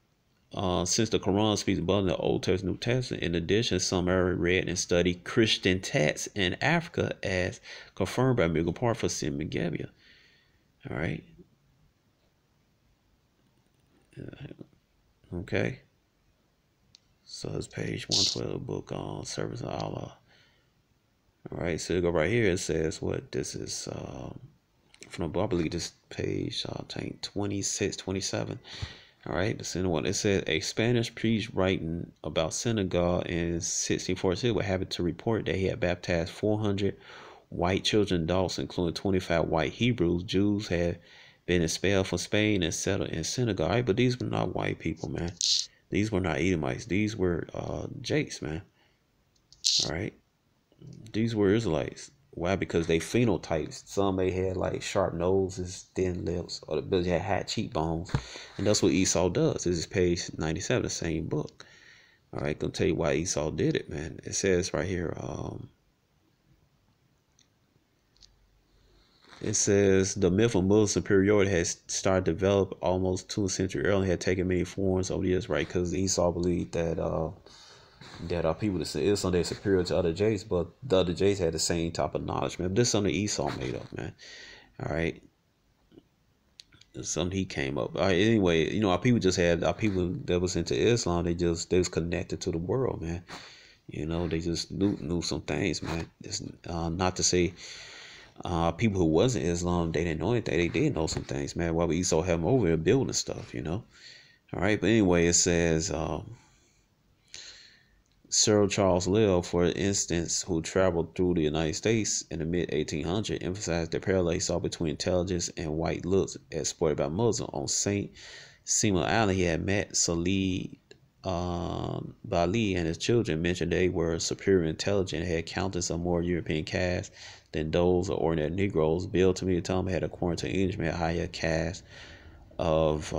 Since the Quran speaks above the Old Testament, New Testament, in addition, some already read and studied Christian texts in Africa, as confirmed by Mungo Park for Simigabia. All right. Okay. So it's page 112, book on service of Allah. All right, so you go right here. It says what this is from the book. I believe this page, I think 26, 27. All right, the center one. It says a Spanish priest writing about synagogue in 1642 was happy to report that he had baptized 400 white children, adults, including 25 white Hebrews. Jews had been expelled from Spain and settled in synagogue. Right? But these were not white people, man. These were not Edomites. These were Jakes, man. All right. These were Israelites. Why? Because they phenotypes. Some they had like sharp noses, thin lips, or they had high cheekbones. And that's what Esau does. This is page 97, the same book. All right, gonna tell you why Esau did it, man. It says right here, it says the myth of Muslim superiority has started to develop almost 2 centuries earlier, had taken many forms over the years, right? Because Esau believed that people that say Islam they're superior to other Jays, but the other Jays had the same type of knowledge, man. But this is something Esau made up, man. All right, it's something he came up. All right, anyway, you know, our people just had our people that was into Islam. They was connected to the world, man. You know, they just knew some things, man. It's not to say people who wasn't Islam they didn't know anything. They did know some things, man. Why would Esau have them over there building stuff, you know? All right, but anyway, it says. Sir Charles Lyell, for instance, who traveled through the United States in the mid-1800s, emphasized the parallel he saw between intelligence and white looks exported by Muslims. On St. Simon Island, he had met Salih Bali and his children mentioned they were superior intelligent, had countless of more European caste than those of ordinary Negroes. Bill to me the time had a quarantine Englishman had higher caste of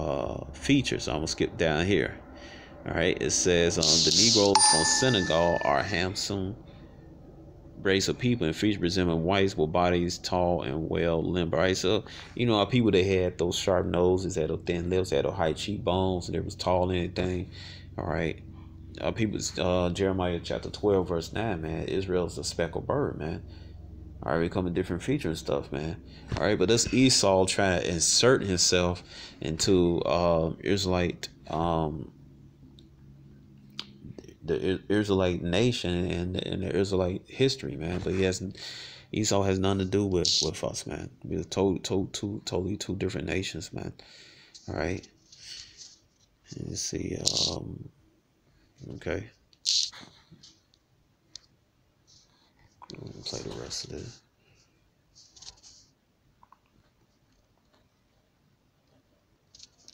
features. So I'm going to skip down here. All right, it says the Negroes from Senegal are handsome race of people and features resembling whites with bodies tall and well limbed. Right, so you know our people they had those sharp noses, had those thin lips, had those high cheekbones, and they was tall and anything. All right, people. Jeremiah chapter 12 verse 9, man. Israel's a speckled bird, man. All right, becoming different features and stuff, man. All right, but this Esau trying to insert himself into Israelite. The Israelite nation and the Israelite history, man. But Esau has nothing to do with us, man. We're totally two different nations, man. All right. Let's see. Okay. We'll play the rest of this.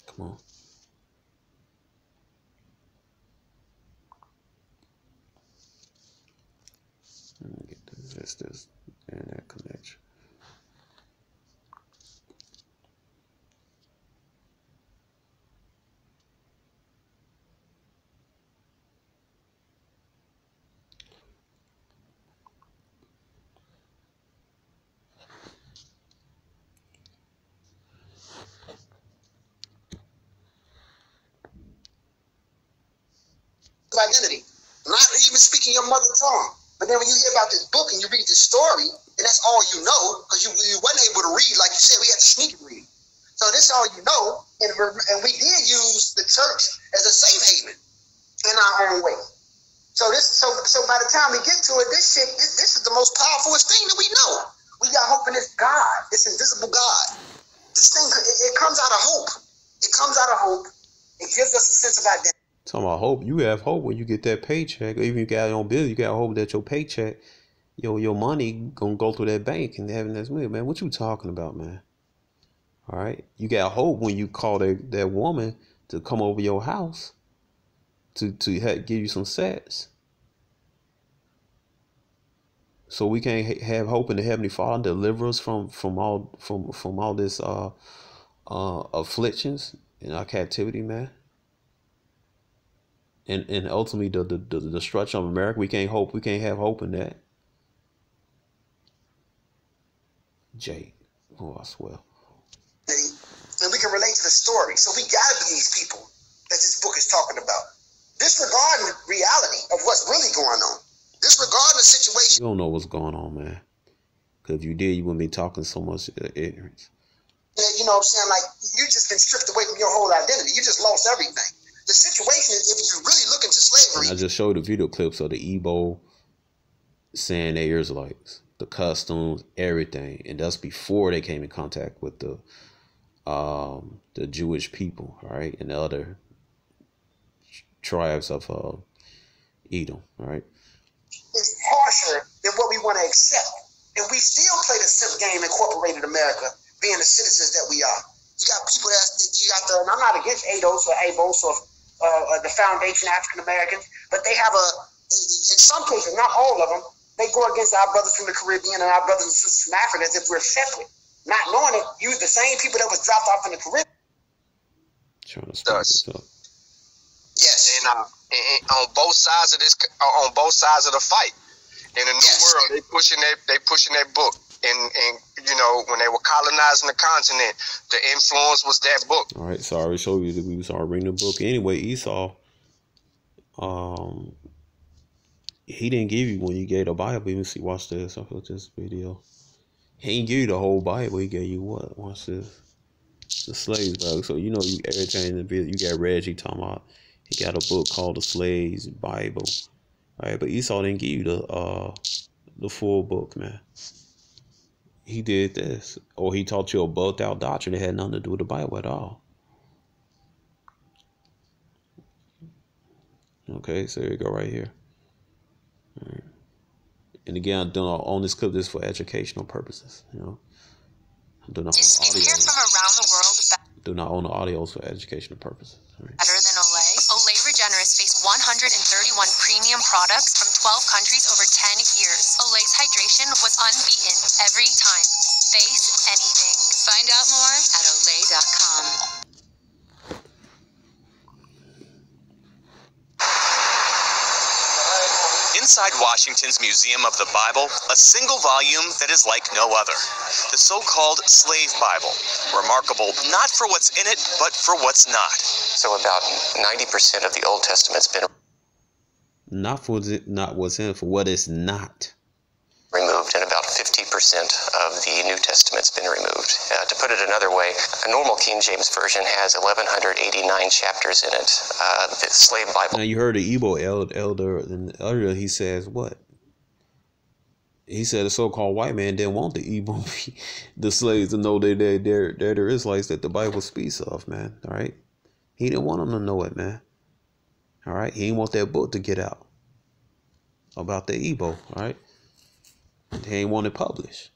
Come on. Let me get this internet connection. Identity, not even speaking your mother tongue. But then when you hear about this book and you read this story, and that's all you know, because you wasn't able to read, like you said, we had to sneak read. So this is all you know, and we did use the church as a safe haven in our own way. So by the time we get to it, this is the most powerful thing that we know. We got hope in this God, this invisible God. This thing, it comes out of hope. It comes out of hope. It gives us a sense of identity. Talking about hope, you have hope when you get that paycheck. Or even if you got your own business, you got hope that your paycheck, your money gonna go through that bank and having this money. Man, what you talking about, man? All right, you got hope when you call that woman to come over your house to give you some sex. So we can't have hope in the Heavenly Father deliver us from all this afflictions in our captivity, man. And ultimately the destruction of America, we can't have hope in that. Jade. Oh, I swear. And we can relate to the story. So we gotta be these people that this book is talking about. Disregarding reality of what's really going on. Disregarding the situation. You don't know what's going on, man. Because if you did, you wouldn't be talking so much ignorance. You know what I'm saying? Like, you just been stripped away from your whole identity. You just lost everything. the situation is, if you really look into slavery. And I just showed the video clips of the Igbo saying they Israelites, the customs, everything, and that's before they came in contact with the Jewish people, right, and the other tribes of Edom, right. Is harsher than what we want to accept, and we still play the simp game in corporated America, being the citizens that we are. You got people and I'm not against ADOS or ABOS or the Foundation African Americans, but they have in some cases, not all of them, they go against our brothers from the Caribbean and our brothers and sisters from Africa as if we're separate. Not knowing it, use the same people that was dropped off in the Caribbean. Trying to speed this up. Yes, and on both sides of the fight, in the New World, they pushing their book, and you know, when they were colonizing the continent, the influence was that book. All right, so I already showed you that we started reading the book. Anyway, Esau, he didn't give you when you gave the Bible. Let me see, watch this. I put this video. He didn't give you the whole Bible. He gave you what? Watch this. The Slaves Bible. So you know, you everything in the video. You got Reggie talking about. He got a book called the Slaves Bible. All right, but Esau didn't give you the full book, man. He did this, or he taught you a bugged out doctrine that had nothing to do with the Bible at all. Okay, so here you go, right here. All right. And again, I'm doing on this clip this for educational purposes. You know, I'm doing not on the audio. From around the world, do not own the audios for educational purposes. Right. Better than Olay. Olay Regenerist faced 131 premium products from 12 countries over 10 years. Olay's hydration was unbeaten every time. Face anything. Find out more at Olay.com. Inside Washington's Museum of the Bible, a single volume that is like no other. The so-called Slave Bible. Remarkable not for what's in it, but for what's not. So about 90% of the Old Testament's been not what's in it, for what it's not. Removed, and about 50% of the New Testament's been removed. To put it another way, a normal King James Version has 1,189 chapters in it. The Slave Bible. Now you heard the Igbo elder, and earlier he says what? He said the so-called white man didn't want the Igbo, the slaves, to know they're the Israelites that the Bible speaks of, man. All right, he didn't want them to know it, man. All right, he didn't want that book to get out about the Igbo. All right. He ain't want it published.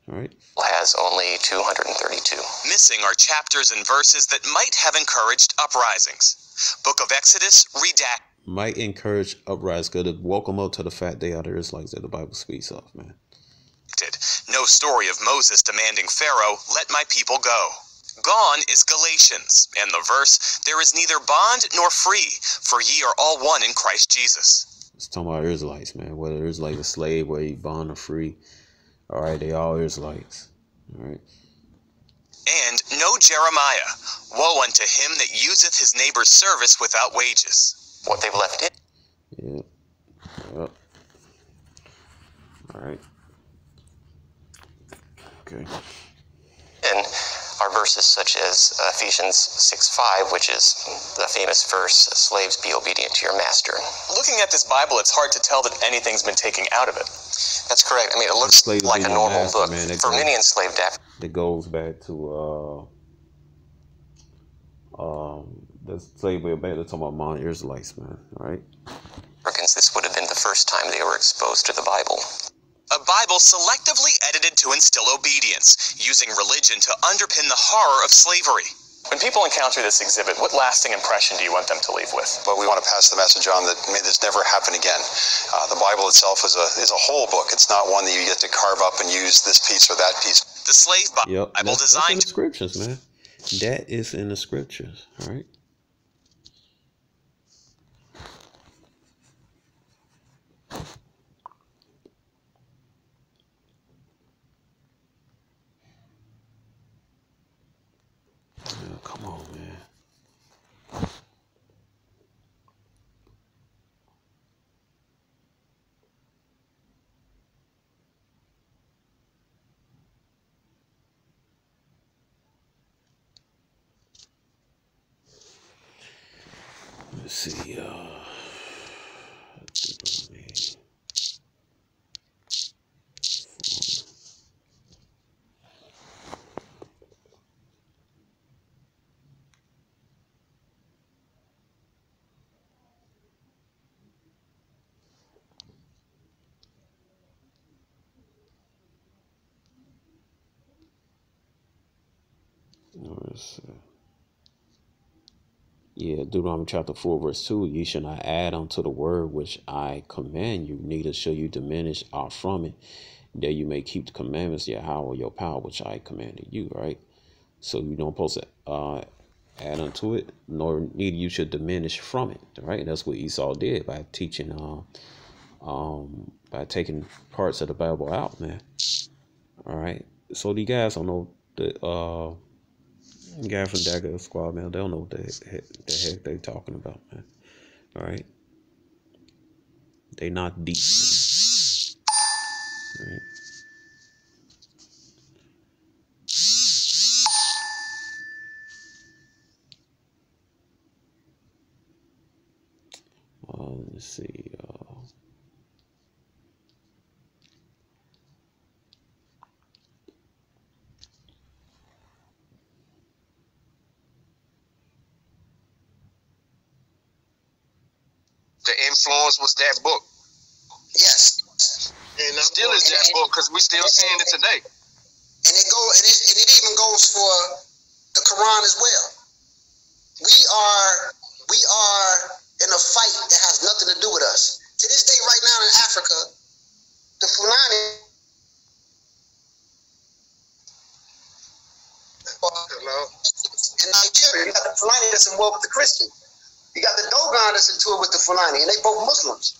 All right. Has only 232. Missing are chapters and verses that might have encouraged uprisings. Book of Exodus, redacted. Might encourage uprisings. Could welcome up to the fact they are the Israelites that the Bible speaks of, man. No story of Moses demanding Pharaoh, let my people go. Gone is Galatians, and the verse, there is neither bond nor free, for ye are all one in Christ Jesus. It's talking about Israelites, man. Whether it's like a slave, whether you bond or free. All right, they all Israelites. All right. And no Jeremiah. Woe unto him that useth his neighbor's service without wages. What they've left in. Yep. Yep. All right. Okay. And are verses such as Ephesians 6:5, which is the famous verse, slaves, be obedient to your master. Looking at this Bible, it's hard to tell that anything's been taken out of it. That's correct. I mean, it looks like a normal master, book. Man, For many enslaved Africans, it goes back to the slavery back to talking about modern Israelites, man. All right. This would have been the first time they were exposed to the Bible. A Bible selectively edited to instill obedience, using religion to underpin the horror of slavery. When people encounter this exhibit, what lasting impression do you want them to leave with? But we want to pass the message on that may this never happen again. The Bible itself is a whole book. It's not one that you get to carve up and use this piece or that piece. The slave Bible designed. That's in the scriptures, man. That is in the scriptures. All right. Come on, man. see. Yeah, Deuteronomy chapter 4, verse 2, ye shall not add unto the word which I command you, neither shall you diminish aught from it, that you may keep the commandments of Yahweh your power, which I commanded you, right? So you don't supposed to add unto it, nor neither you should diminish from it, right? That's what Esau did by teaching, by taking parts of the Bible out, man. All right. So the guys don't know the guy from Dagger Squad, man. They don't know what the heck they talking about, man. All right. They not deep, man. All right. Let's see. The influence was that book. Yes. And still is that book because we still seeing it today. And it even goes for the Quran as well. We are in a fight that has nothing to do with us. To this day, right now in Africa, the Fulani. Hello. In Nigeria, you got the Fulani that's involved with the Christian. You got the Dogon that's into it with the Fulani, and they both Muslims.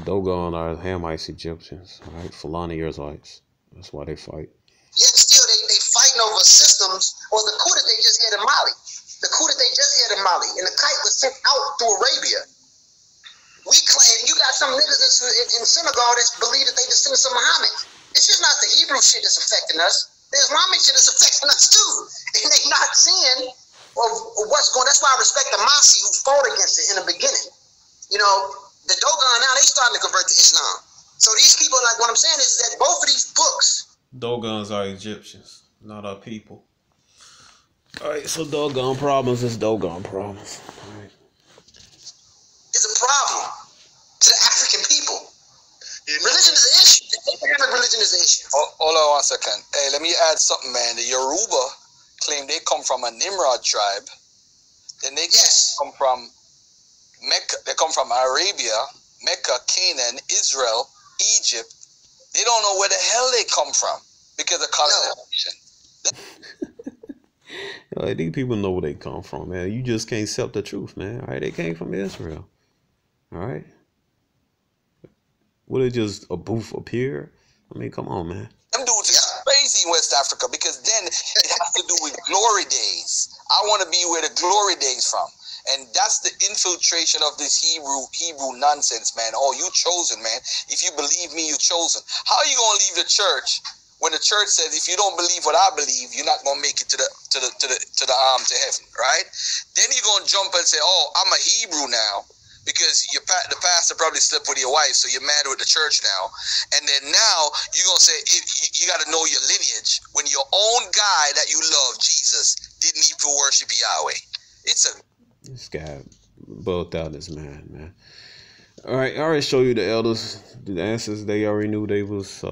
Dogon are Hamites Egyptians, right? Fulani Israelites. That's why they fight. Yet still, they fighting over systems, or the coup that they just had in Mali. The coup that they just had in Mali, and the kite was sent out through Arabia. We claim, you got some niggas in Senegal that believe that they descendants of Muhammad. It's just not the Hebrew shit that's affecting us. The Islamic shit is affecting us too. And they not seeing of what's going. That's why I respect the Masi who fought against it in the beginning. You know, the Dogon now, they starting to convert to Islam. So these people, like what I'm saying is that both of these books. Dogons are Egyptians, not our people. Alright, so Dogon problems is Dogon problems. Alright. Is a problem to the African people. Religion is an issue. Abrahamic religion is an issue. Hold on 1 second. Hey, let me add something, man. The Yoruba claim they come from a Nimrod tribe. Then they come from Mecca. They come from Arabia, Mecca, Canaan, Israel, Egypt. They don't know where the hell they come from because of colonization. Like, these people know where they come from, man. You just can't accept the truth, man. All right, they came from Israel. All right. Would it just a booth appear? I mean, come on, man. Them dudes is crazy in West Africa because then it has to do with glory days. I want to be where the glory days from. And that's the infiltration of this Hebrew nonsense, man. Oh, you chosen, man. If you believe me, you chosen. How are you gonna leave the church when the church says if you don't believe what I believe, you're not gonna make it to heaven, right? Then you're gonna jump and say, oh, I'm a Hebrew now because the pastor probably slept with your wife, so you're mad with the church now. And then now you're gonna say you got to know your lineage when your own guy that you love, Jesus, didn't even worship Yahweh. This guy bugged out his mind, man. All right, I already showed you the elders, the answers. They already knew they was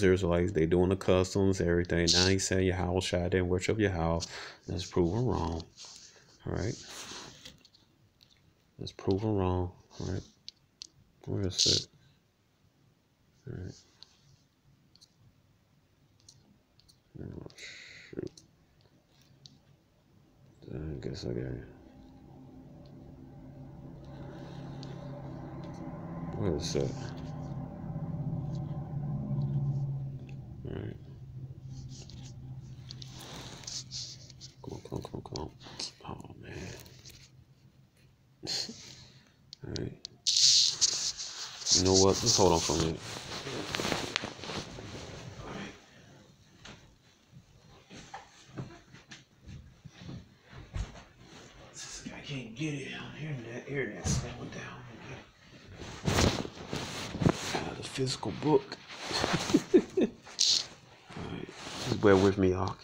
Israelites. They doing the customs, everything. Now he's saying your house shot didn't worship your house. That's proven wrong. All right, that's proven wrong. All right, where is it? All right. Oh, shoot. I guess I got it. Where is that? Alright. Come on. Oh, man. Alright. You know what? Just hold on for a minute. get it on internet slowing down. The physical book. Alright, just bear with me, y'all.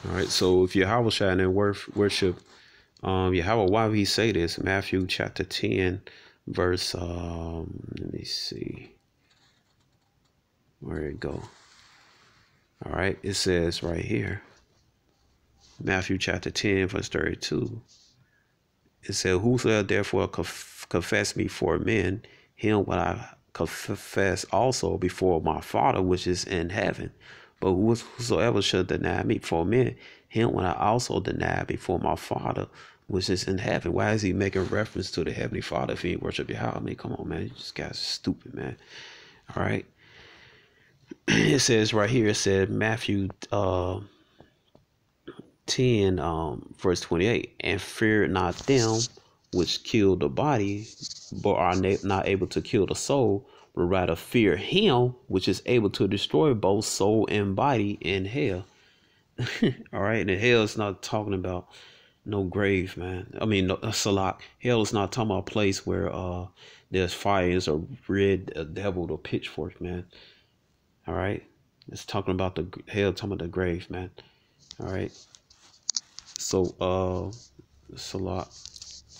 All right, so if Yahweh shine and worship Yahweh, why would he say this? Matthew chapter 10, verse, let me see, where it go? All right, it says right here, Matthew chapter 10, verse 32. It said, whosoever therefore confess me for men, him will I confess also before my Father which is in heaven. But whosoever shall deny me for men, him will I also deny before my Father which is in heaven. Why is he making reference to the Heavenly Father if he ain't worship Yahweh? I mean, come on, man. This guy's stupid, man. All right. It says right here, it said Matthew 10, verse 28, and fear not them which kill the body, but are not able to kill the soul, but rather fear him which is able to destroy both soul and body in hell. All right, and hell is not talking about no grave, man. I mean, no, Salak. Hell is not talking about a place where there's fires or red devil or pitchfork, man. All right, it's talking about the hell, talking about the grave, man. All right. So, Salak,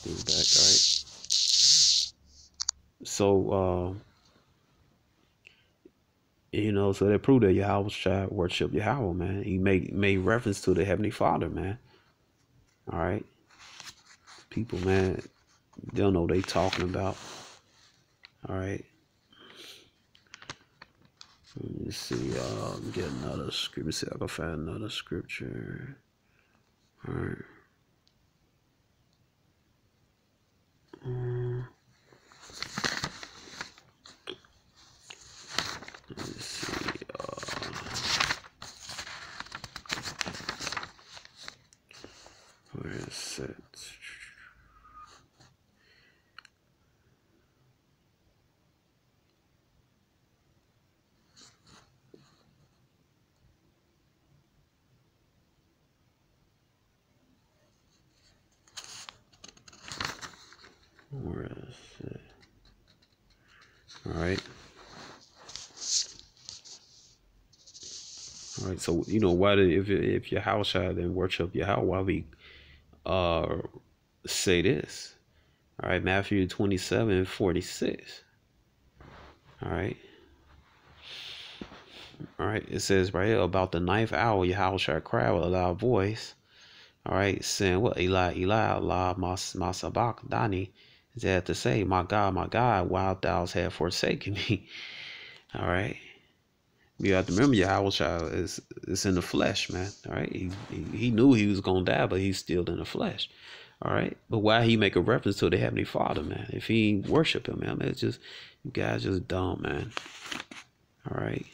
move back, all right. So, so that proved that Yahweh shall worship Yahweh, man. He made reference to the Heavenly Father, man. All right. People, man, they don't know what they talking about. All right. Let me see. Get another scripture. See if I can find another scripture. All right. Let me see. Where is it? Where is it? All right. All right. So why if your house shall then worship your house, why we say this? All right, Matthew 27:46. All right. All right. It says right here about the ninth hour, Yahweh shall cry with a loud voice. All right, saying what? Eli, Eli, Allah, my sabachthani. Is that to say, my God, why thou hast forsaken me? All right. You have to remember Yahweh is in the flesh, man. All right. He knew he was gonna die, but he's still in the flesh. All right. But why he make a reference to the Heavenly Father, man? If he worship him, man, it's just, you guys just dumb, man. All right.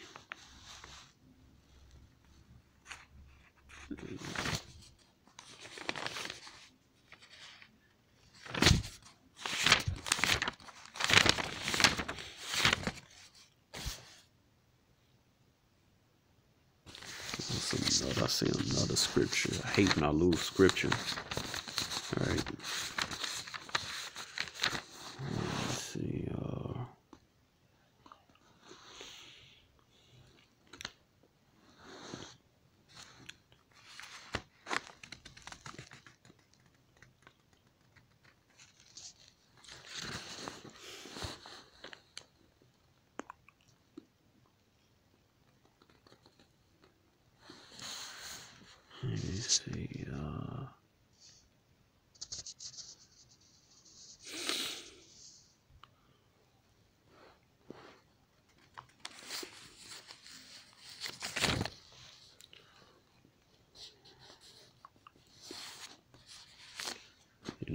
I see another scripture. I hate when I lose scripture. All right. Let's see. Let me see.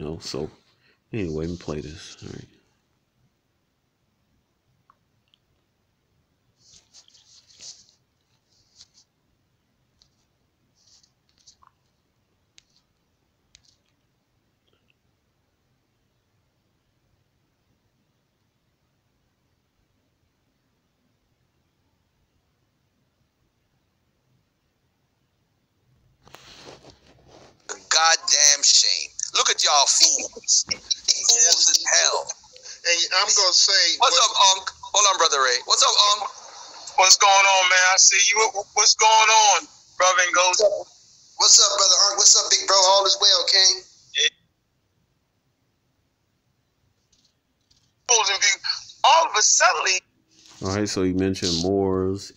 know. So anyway, let me play this. All right. Goddamn shame. Look at y'all fools. Fools in hell. And I'm gonna say, What's up, Unc? Hold on, Brother Ray. What's up, Unc? What's going on, man? I see you. What's going on, brother? And goes. What's up, brother Unc? What's up, big bro? All is well, King. All of a sudden. All right, so he mentioned Moors,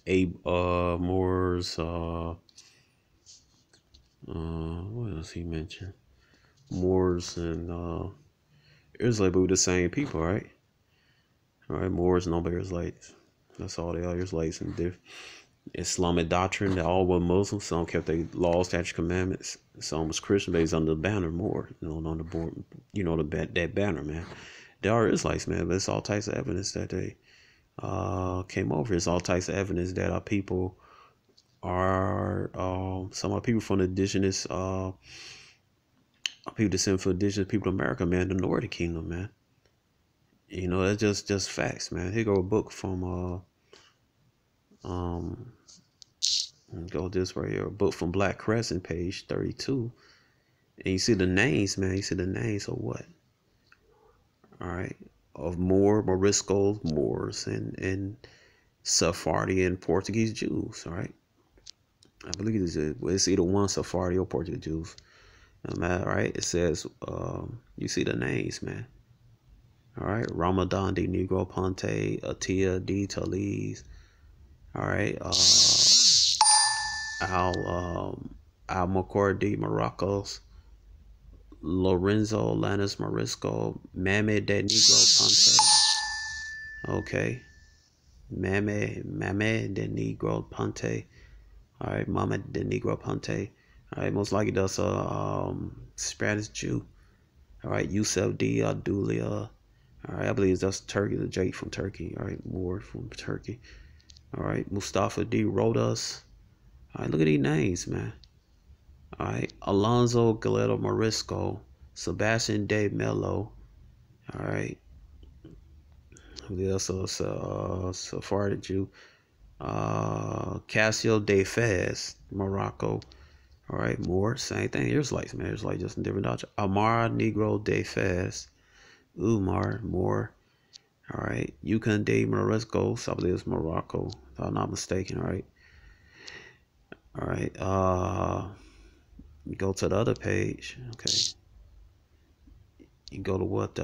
what else he mentioned? Moors and Israelites, but we're the same people, right? All right, Moors and all Israelites. That's all they are, Israelites. And their Islamic doctrine, they all were Muslims. Some kept their laws, statutes, commandments. Some was Christian, but he's under the banner more, on the board, that banner, man. They are Israelites, man, but it's all types of evidence that they came over. It's all types of evidence that our people are some are people from the indigenous people descend from indigenous people of America, man, the Northern Kingdom, man. That's just facts, man. Here go a book from go this right here, a book from Black Crescent, page 32. And you see the names, man. You see the names of what? All right. Of Moriscos, Moors, and Sephardi and Portuguese Jews, all right? I believe it's either one Sephardi or Portuguese Jews. All right, it says, you see the names, man. All right, Ramadan de Negro Ponte, Atia de Taliz. All right, Almacor de Morocco's, Lorenzo Lannis Morisco, Mame de Negro Ponte. Okay, Mame de Negro Ponte. All right, Mama de Negro Ponte. All right, most likely that's a Spanish Jew. All right, Yusuf D. Adulia. All right, I believe that's Turkey, the Jake from Turkey. All right, Moore from Turkey. All right, Mustafa D. Rodas. All right, look at these names, man. All right, Alonso Galeto Morisco, Sebastian De Mello. All right, that's a Sephardic Jew. Casio De Fez, Morocco. All right, Moore, same thing. Israelites, man. Israelites, just in different doctrine. Amar Negro De Fez, Umar, Moore. All right, Yukon De Morisco, I believe it's Morocco, if I'm not mistaken. All right. All right, you go to the other page. Okay. You go to what,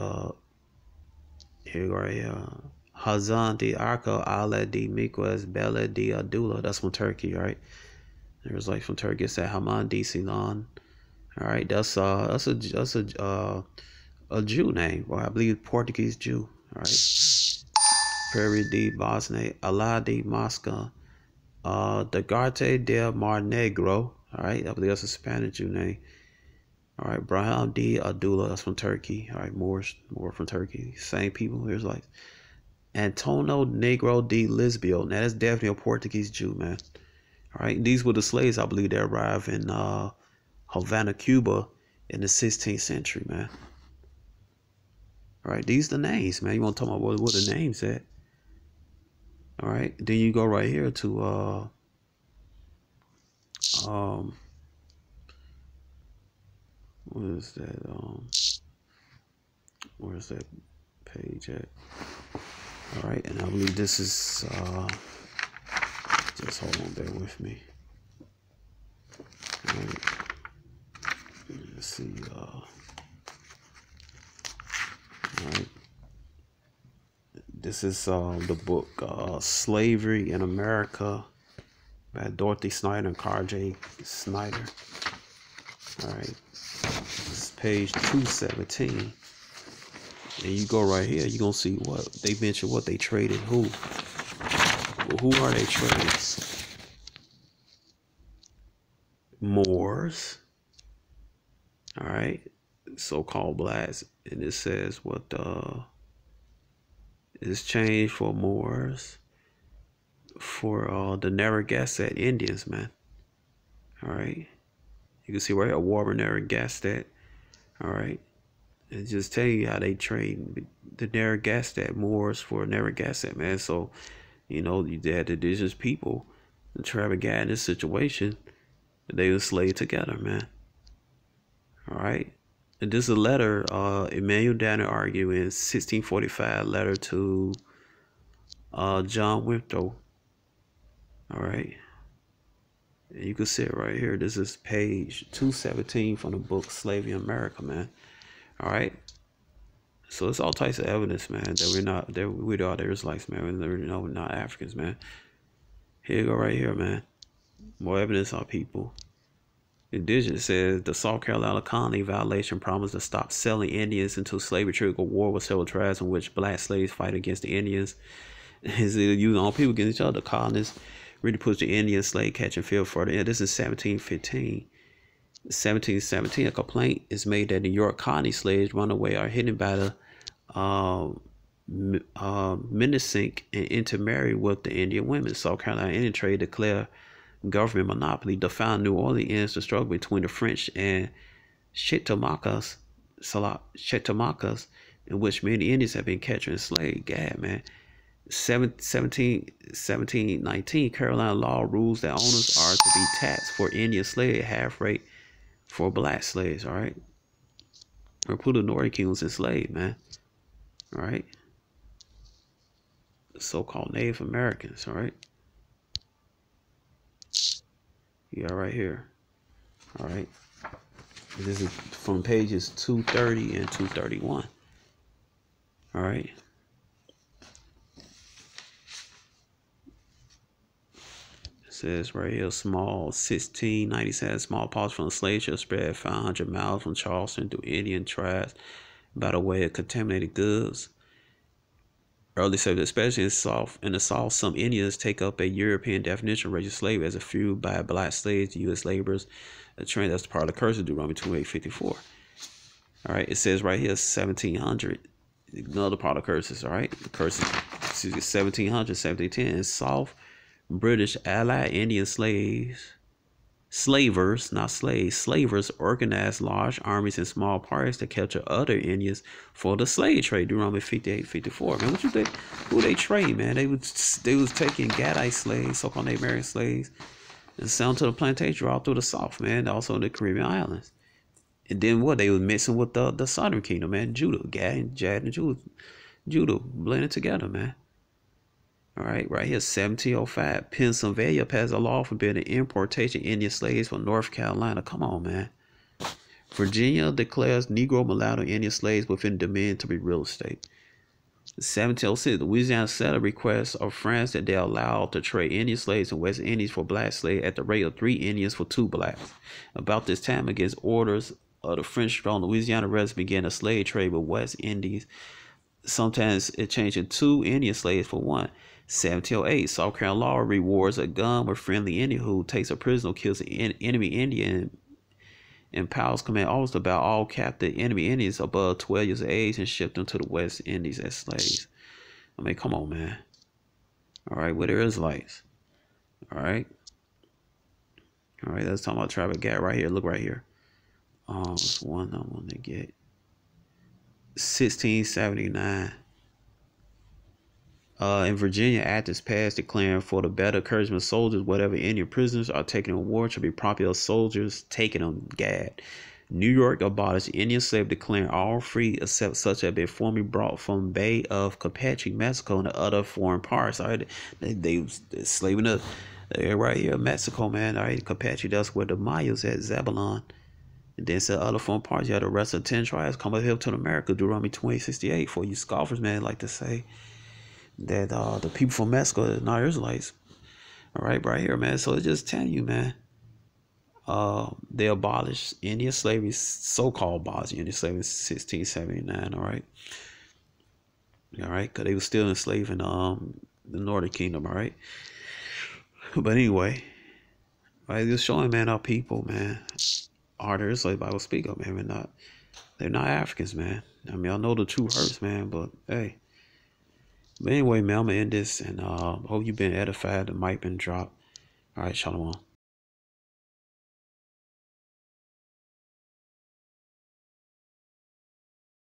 here you are, Hazan de Arca, Ale de Miquez, Bela de Adula. That's from Turkey, right? There's like from Turkey. It's at Haman de Sinan. All right, that's a Jew name, or I believe Portuguese Jew. All right, Prairie de Bosne, Allah de Mosca, Dagarte de Mar Negro. All right, I believe that's a Spanish Jew name. All right, Braham de Adula, that's from Turkey. All right, more from Turkey. Same people. Here's like Antonio Negro de Lisbio. Now that's definitely a Portuguese Jew, man. All right, these were the slaves, I believe, that arrived in Havana, Cuba in the 16th century, man. All right, these are the names, man. You want to talk about what the names at? All right, then you go right here to what is that? Where's that page at? All right, and I believe this is just hold on, bear with me. All right. Let's see. All right. This is the book Slavery in America by Dorothy Snyder and Carl J. Snyder. All right. This is page 217. And you go right here, you're going to see what they mention, what they traded, who. Well, who are they trading? Moors. All right. so-called blacks, and it says what is changed for Moors, for the Narragansett Indians, man. All right, you can see right here, Warburg Narragansett. All right, and just tell you how they trade the Narragansett Moors for Narragansett, man. So you know, you had the indigenous people, the Travagat in this situation, they were enslaved together, man. All right. And this is a letter Emmanuel Danner argued in 1645, letter to John Winthrop. All right. And you can see it right here. This is page 217 from the book Slavery in America, man. All right. So it's all types of evidence, man, that we are the Israelites, man. We're not Africans, man. Here you go right here, man. More evidence on people. Indigenous says the South Carolina colony violation promised to stop selling Indians into slavery triggered a war with several tribes in which black slaves fight against the Indians. Is using all people against each other. The colonists really pushed the Indian slave catching field further. Yeah, this is 1715. 1717, a complaint is made that New York colony slaves run away are hidden by the Minnesink and intermarry with the Indian women. South Carolina Indian trade declared government monopoly, defined New Orleans ends the struggle between the French and Chickamaugas, in which many Indians have been captured and enslaved. God, man. 1719, Carolina law rules that owners are to be taxed for Indian slave half rate for black slaves, all right? Or put the Northern King was enslaved, man. All right? So-called Native Americans, all right? Yeah, right here. All right. This is from pages 230 and 231. All right. It says right here, small 1697, small parts from the slave ship spread 500 miles from Charleston through Indian tribes by the way of contaminated goods. Early settlers, especially in the South, some Indians take up a European definition of racial slavery as a few by black slaves to U.S. laborers. A trend that's part of the curse of Deuteronomy 28:54. All right, it says right here 1700. Another part of curses. All right, the curses. 1700, 1710. In South, British Allied Indian slavers, not slaves, slavers organized large armies in small parties to capture other Indians for the slave trade. Deuteronomy 58:54. Man, what you think? Who they trade, man? They was taking Gadite slaves, so-called Native American slaves, and selling to the plantation all through the South, man. Also in the Caribbean islands. And then what? They was mixing with the Southern Kingdom, man. Judah, Gad, Jad, and Judah blended together, man. All right, right here, 1705. Pennsylvania passed a law forbidding importation of Indian slaves from North Carolina. Come on, man. Virginia declares Negro, mulatto, Indian slaves within dominion to be real estate. 1706. Louisiana settler requests of France that they are allowed to trade Indian slaves in West Indies for black slaves at the rate of 3 Indians for 2 blacks. About this time, against orders of the French strong Louisiana residents began a slave trade with West Indies. Sometimes it changed to 2 Indian slaves for 1. 1708, South Carolina law rewards a gun with friendly Indian who takes a prisoner or kills an enemy Indian, and powers command officer about all captive enemy Indians above 12 years of age and ship them to the West Indies as slaves. I mean, come on, man. All right, we're the Israelites. All right. All right, let's talk about Travis Gad right here. Look right here. It's one I want to get. 1679. In Virginia, act is passed declaring for the better encouragement of soldiers, whatever Indian prisoners are taken in war should be property of soldiers taking them. Gad. New York abolished Indian slave, declaring all free except such have been formerly brought from Bay of Campeche, Mexico, and other foreign parts. All right, they slaving up right here, Mexico, man. All right, Campeche, that's where the Mayas at, Zebulon. And then said other foreign parts, you had the rest of 10 tribes come up here to America, Deuteronomy 28:68. For you scoffers, man, like to say that the people from Mexico are not Israelites. All right, right here, man. So it's just telling you, man. They abolished Indian slavery, so-called abolished Indian slavery in 1679. All right, because they were still enslaving the Northern Kingdom. All right, but anyway, right, just showing, man, our people, man, are the Israelite Bible speak of, man. They're not Africans, man. I mean, I know the truth hurts, man, but hey. But anyway, man, I'm gonna end this, and hope you've been edified. The mic been dropped. All right, shalom.